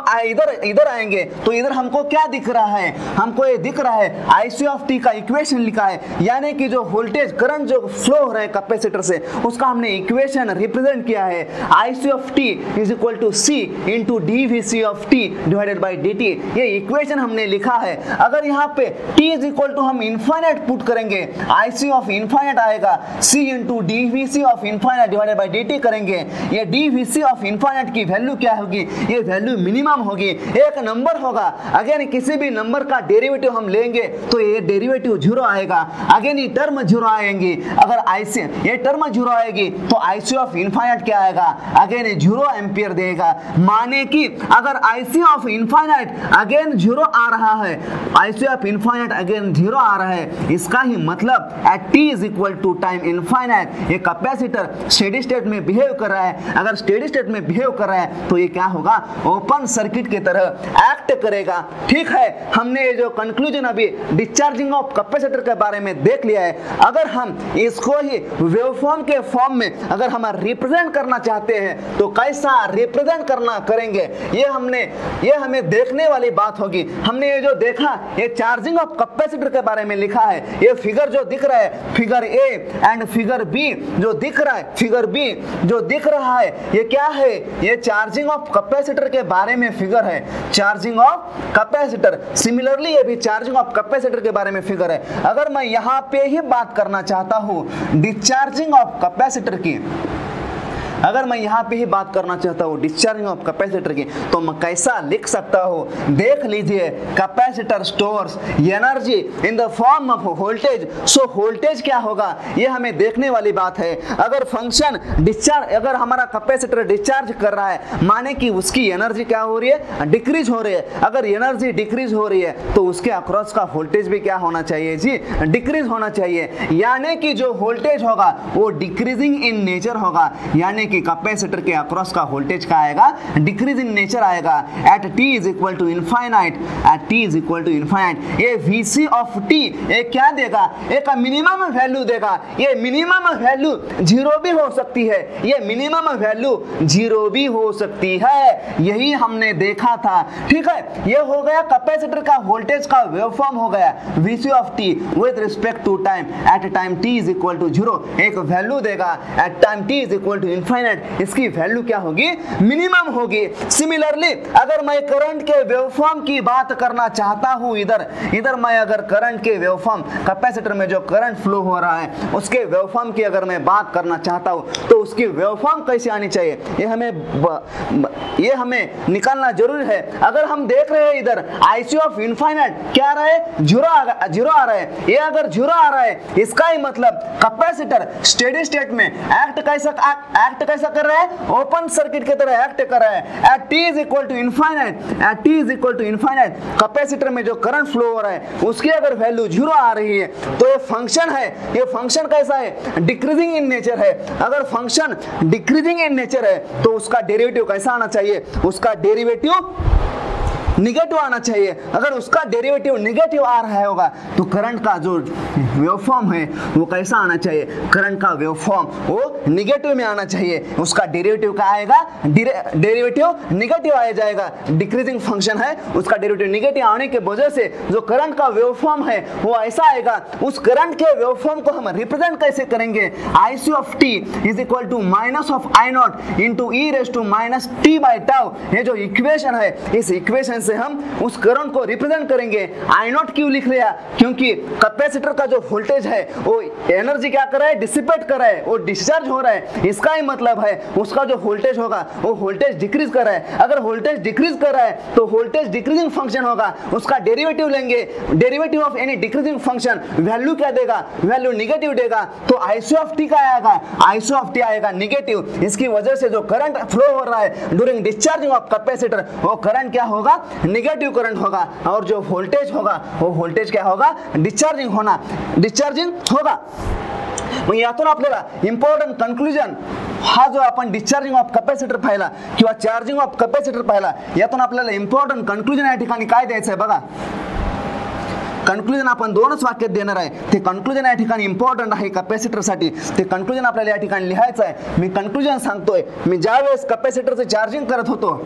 इधर आएंगे तो इधर हमको क्या दिख रहा है, हमको ये दिख रहा है IC ऑफ t का इक्वेशन लिखा है, यानी कि जो वोल्टेज करंट जो फ्लो हो रहा है कैपेसिटर से उसका हमने इक्वेशन रिप्रेजेंट किया है, IC of t is equal to C into dVC of t divided by dt। ये इक्वेशन हमने लिखा है। अगर यहाँ पे t इज इक्वल टू हम इनफाइनाइट पुट करेंगे, IC ऑफ इनफाइनाइट आएगा, C into dVC of infinite divided by dt करेंगे। ये dVC ऑफ इनफाइनाइट की वैल्यू क्या होगी, ये वैल्यू मिनिमम होगी, एक नंबर होगा। अगेन किसी भी नंबर का डेरिवेटिव हम लेंगे तो ये डेरिवेटिव 0 आएगा, अगेन ये टर्म 0 आएंगी। अगर IC ये टर्म 0 आएगी तो IC ऑफ इनफाइनाइट क्या आएगा, अगेन 0 एम्पियर देगा। माने कि अगर IC ऑफ इनफाइनाइट अगेन 0 आ रहा है, IC ऑफ इनफाइनाइट अगेन 0 आ रहा है, इसका ही मतलब at t is equal to time infinite ये कैपेसिटर स्टेडी स्टेट में बिहेव कर रहा है। अगर स्टेडी स्टेट में बिहेव कर रहा है तो ये क्या होगा, ओपन सर्किट की तरह एक्ट करेगा। ठीक है, हमने ये जो कंक्लूजन अभी डिस्चार्जिंग ऑफ कैपेसिटर के बारे में देख लिया है। अगर हम इसको ही वेवफॉर्म के फॉर्म में अगर हम रिप्रेजेंट करना चाहते हैं तो कैसा रिप्रेजेंट करेंगे, ये हमें देखने वाली बात होगी। हमने ये जो देखा, ये चार्जिंग ऑफ कैपेसिटर के बारे में लिखा है। ये फिगर जो दिख रहा है, फिगर ए एंड फिगर बी जो दिख रहा है, फिगर बी जो दिख रहा है, ये क्या है, ये चार्जिंग ऑफ कैपेसिटर के बारे में फिगर है, चार्जिंग ऑफ कैपेसिटर। सिमिलरली ये भी चार्जिंग ऑफ कैपेसिटर के बारे में फिगर है। अगर मैं यहाँ पे ही बात करना चाहता हूँ डिस्चार्जिंग ऑफ कैपेसिटर की, अगर मैं यहाँ पे ही बात करना चाहता हूँ डिस्चार्जिंग ऑफ कैपेसिटर की, तो मैं कैसा लिख सकता हूँ, देख लीजिए, capacitor stores energy in the form of voltage. So voltage क्या होगा ये हमें देखने वाली बात है। अगर फंक्शन डिस्चार्ज, अगर हमारा कैपेसिटर डिस्चार्ज कर रहा है माने कि उसकी एनर्जी क्या हो रही है, डिक्रीज हो रही है। अगर एनर्जी डिक्रीज हो रही है तो उसके अक्रॉस का वोल्टेज भी क्या होना चाहिए जी, डिक्रीज होना चाहिए। यानी कि जो वोल्टेज होगा वो डिक्रीजिंग इन नेचर होगा, यानी कि कैपेसिटर के अक्रॉस का वोल्टेज क्या आएगा, डिक्रीज इन नेचर आएगा at t is equal to infinite, at t is equal to infinite. ये Vc ऑफ t ये क्या देगा, एक मिनिमम वैल्यू देगा। ये मिनिमम वैल्यू 0 भी हो सकती है, ये मिनिमम वैल्यू 0 भी हो सकती है, यही हमने देखा था। ठीक है, ये हो गया कैपेसिटर का वोल्टेज का वेवफॉर्म हो गया Vc of t with respect to time at time t is equal to 0, एक वैल्यू देगा at time t is equal to infinite, इसकी वैल्यू क्या होगी, मिनिमम होगी। सिमिलरली अगर मैं करंट के वेवफॉर्म की बात करना चाहता हूं, इधर मैं अगर करंट के वेवफॉर्म, कैपेसिटर में जो करंट फ्लो हो रहा है उसके वेवफॉर्म की अगर मैं बात करना चाहता हूं तो उसकी वेवफॉर्म कैसे आनी चाहिए, ये हमें निकालना जरूरी है। अगर हम देख रहे हैं इधर IC ऑफ इनफाइनाइट क्या आ रहा है, 0 आ रहा है। ये अगर 0 आ रहा है इसका ही मतलब कैपेसिटर स्टेडी स्टेट में एक्ट कैसा कर रहा है, ओपन सर्किट की तरह एक्ट कर रहा है at t is equal to infinite, at t is equal to infinite. Capacitor में जो करंट फ्लो हो रहा है उसकी अगर वैल्यू 0 आ रही है तो ये फंक्शन है, ये फंक्शन कैसा है, डिक्रीजिंग इन नेचर है। अगर फंक्शन डिक्रीजिंग इन नेचर है तो उसका डेरिवेटिव कैसा आना चाहिए, उसका डेरिवेटिव निगेटिव आना चाहिए। अगर उसका डेरिवेटिव निगेटिव आ रहा होगा तो करंट का जो वेवफॉर्म है वो कैसा आना चाहिए, करंट का वेवफॉर्म वो निगेटिव में आना चाहिए। उसका डेरिवेटिव क्या आएगा, डेरिवेटिव निगेटिव आ जाएगा। डिक्रीजिंग फंक्शन है, उसका डेरिवेटिव निगेटिव आने के वजह से जो करंट का वेवफॉर्म है वो ऐसा आएगा। उस करंट के वेवफॉर्म को हम रिप्रेजेंट कैसे करेंगे, IC of t is equal to minus of I0 into e raise to minus t by tau. ये जो इक्वेशन है, इस इक्वेशन से हम उस करंट को रिप्रेजेंट करेंगे। I0 क्यों लिख लिया, क्योंकि कैपेसिटर का जो वोल्टेज है वो एनर्जी क्या कर रहा है, डिसिपेट कर रहा है, वो डिस्चार्ज हो रहा है। इसका ही मतलब है उसका जो वोल्टेज होगा वो वोल्टेज डिक्रीज कर रहा है। अगर वोल्टेज डिक्रीज कर रहा है तो वोल्टेज डिक्रीजिंग फंक्शन होगा, उसका डेरिवेटिव लेंगे। Derivative of any decreasing function value क्या देगा, वैल्यू निगेटिव देगा। तो IC ऑफ t का आएगा, IC ऑफ t आएगा निगेटिव। इसकी वजह से जो करंट फ्लो हो रहा है ड्यूरिंग डिस्चार्जिंग ऑफ कैपेसिटर वो करंट क्या होगा, नेगेटिव करंट होगा। और जो वोल्टेज होगा वो वोल्टेज क्या होगा, डिस्चार्जिंग होगा। मग यातून आपल्याला इम्पॉर्टंट कन्क्लुजन हा जो आपण डिस्चार्जिंग ऑफ कॅपॅसिटर पाहिला किंवा चार्जिंग ऑफ कॅपॅसिटर पाहिला, यातून आपल्याला इम्पॉर्टंट कन्क्लुजन या ठिकाणी काय द्यायचं आहे बघा। कन्क्लुजन आपण दोनच वाक्यात देणार आहे, ते कन्क्लुजन या ठिकाणी इम्पॉर्टंट आहे कॅपॅसिटरसाठी। ते कन्क्लुजन आपल्याला या ठिकाणी लिहायचं आहे। मी कन्क्लुजन सांगतोय, मी ज्यावेळेस कॅपॅसिटरचं चार्जिंग करत होतो,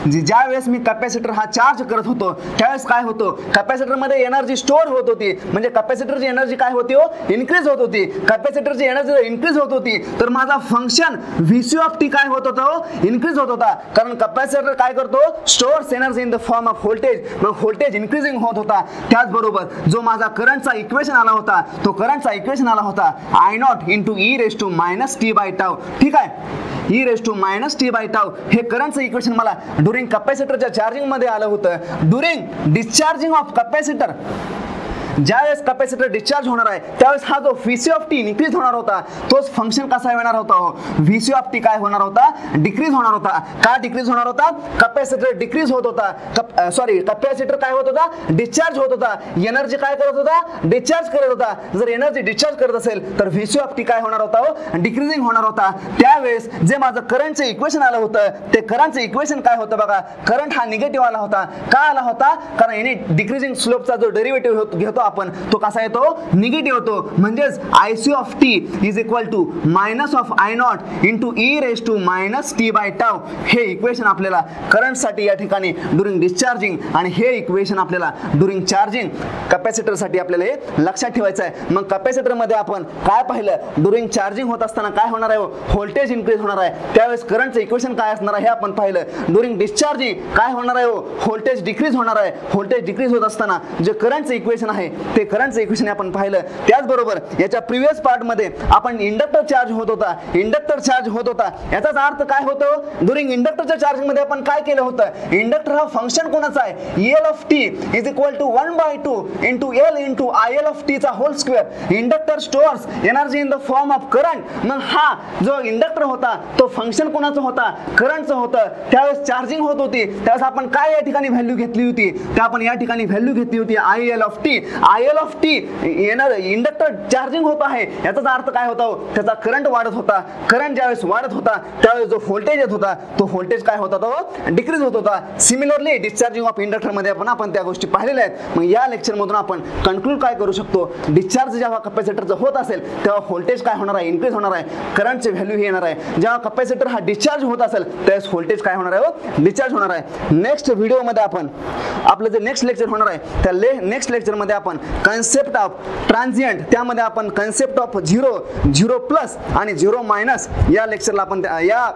ज्यावेळेस मी कॅपॅसिटर हा चार्ज करत होतो त्यावेळेस काय होतो, कॅपॅसिटर मध्ये एनर्जी स्टोअर होत होती, म्हणजे कॅपॅसिटरची एनर्जी काय होती, इन्क्रीज होत होती। कॅपॅसिटरची एनर्जी इन्क्रीज होत होती तर माझा फंक्शन Vc ऑफ t काय होत होता, इन्क्रीज होत होता। कारण कॅपॅसिटर काय करतो, stores energy in the form of voltage, मग व्होल्टेज इन्क्रीजिंग होत होता। त्याचबरोबर जो माझा करंटचा इक्वेशन आला होता, तो करंटचा इक्वेशन आला होता I0 into e raise to minus t by tau. ठीक आहे, e raise to minus t by tau हे करंटचं इक्वेशन मला ड्यूरिंग कॅपॅसिटरच्या चार्जिंग मध्ये आलं होतं। ड्यूरिंग डिस्चार्जिंग ऑफ कॅपॅसिटर, ज्यावेळेस कॅपॅसिटर डिस्चार्ज होणार आहे त्यावेळेस हा जो Vc ऑफ t इन्क्रीज होणार होता, तोच फंक्शन कसा येणार होता, Vc ऑफ t काय होणार होता, डिक्रीज होणार होता। का डिक्रीज होणार होता, कॅपॅसिटर डिक्रीज होत होता, कॅपॅसिटर काय होत होता, डिस्चार्ज होत होता। एनर्जी काय करत होता, डिस्चार्ज करत होता। जर एनर्जी डिस्चार्ज करत असेल तर Vc ऑफ t काय होणार होता, डिक्रीजिंग होणार होता। त्यावेळेस जे माझं करंटचं इक्वेशन आलं होतं, ते करंटचं इक्वेशन काय होतं बघा, करंट हा निगेटिव्ह आला होता। का आला होता, कारण याने डिक्रीजिंग स्लोपचा जो डेरिव्हेटिव्ह घेतो आपण तो कसा येतो, निगेटिव्ह होतो। म्हणजेच IC of t is equal to minus of I0 into e raise to minus t by tau. हे इक्वेशन आपल्याला करंट साठी या ठिकाणी ड्यूरिंग डिस्चार्जिंग, आणि हे इक्वेशन आपल्याला ड्यूरिंग चार्जिंग कॅपॅसिटर साठी आपल्याला हे लक्षात ठेवायचं आहे। मग कॅपॅसिटर मध्ये आपण काय पाहिलं, ड्यूरिंग चार्जिंग होत असताना काय होणार आहे, व्होल्टेज इन्क्रीज होणार आहे। त्यावेळेस करंटचं इक्वेशन काय असणार आहे हे आपण पाहिलं। ड्यूरिंग डिस्चार्जिंग काय होणार आहे, व्होल्टेज डिक्रीज होणार आहे। व्होल्टेज डिक्रीज होत असताना जे करंटचं इक्वेशन आहे ते करंटचं इक्वेशन आपण पाहिलं। त्याचबरोबर याच्या प्रिव्हियस पार्ट मध्ये आपण इंडक्टर चार्ज होत होता, इंडक्टर चार्ज होत होता। याचाच अर्थ काय होतो, ड्यूरिंग इंडक्टरच्या चार्जिंग मध्ये आपण काय केलं होतं, इंडक्टर हा फंक्शन कोणाचा आहे, EL of t is equal to 1/2 into L into IL of t चा whole square. Inductor stores energy in the form of current. मग हा जो इंडक्टर होता तो फंक्शन कोणाचा होता, करंटचं होतं। त्यावेळेस चार्जिंग होत होती, त्यावेळेस आपण काय या ठिकाणी व्हॅल्यू घेतली होती, तर आपण या ठिकाणी व्हॅल्यू घेतली होती IL of t। IL of T येणार इंडक्टर चार्जिंग होत आहे, याचा अर्थ काय होता? त्याचा करंट वाढत होता. करंट ज्यावेळेस वाढत होता त्यावेळेस जो व्होल्टेज येत होता तो व्होल्टेज काय होता? तो डिक्रीज होत होता. सिमिलरली डिस्चार्जिंग ऑफ इंडक्टर मध्ये आपण त्या गोष्टी पाहिलेल्या आहेत. मग या लेक्चर मधून आपण कन्क्लूड काय करू शकतो? डिस्चार्ज जेव्हा कॅपॅसिटरचं होत असेल तेव्हा व्होल्टेज काय होणार आहे? इन्क्रीज होणार आहे. करंटची व्हॅल्यू ही येणार आहे. जेव्हा कॅपॅसिटर हा डिस्चार्ज होत असेल त्यावेळेस व्होल्टेज काय होणार आहे? डिस्चार्ज होणार आहे. नेक्स्ट व्हिडिओ मध्ये आपण आपलं जे नेक्स्ट लेक्चर होणार आहे त्या नेक्स्ट लेक्चर मध्ये आपण कन्सेप्ट ऑफ ट्रान्झिएंट, त्यामध्ये आपण concept of zero, zero plus आणि झिरो मायनस या लेक्चरला आपण या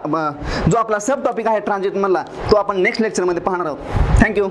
जो आपला सब टॉपिक आहे ट्रान्झिएंट मधला तो आपण नेक्स्ट लेक्चर मध्ये पाहणार आहोत. थँक्यू.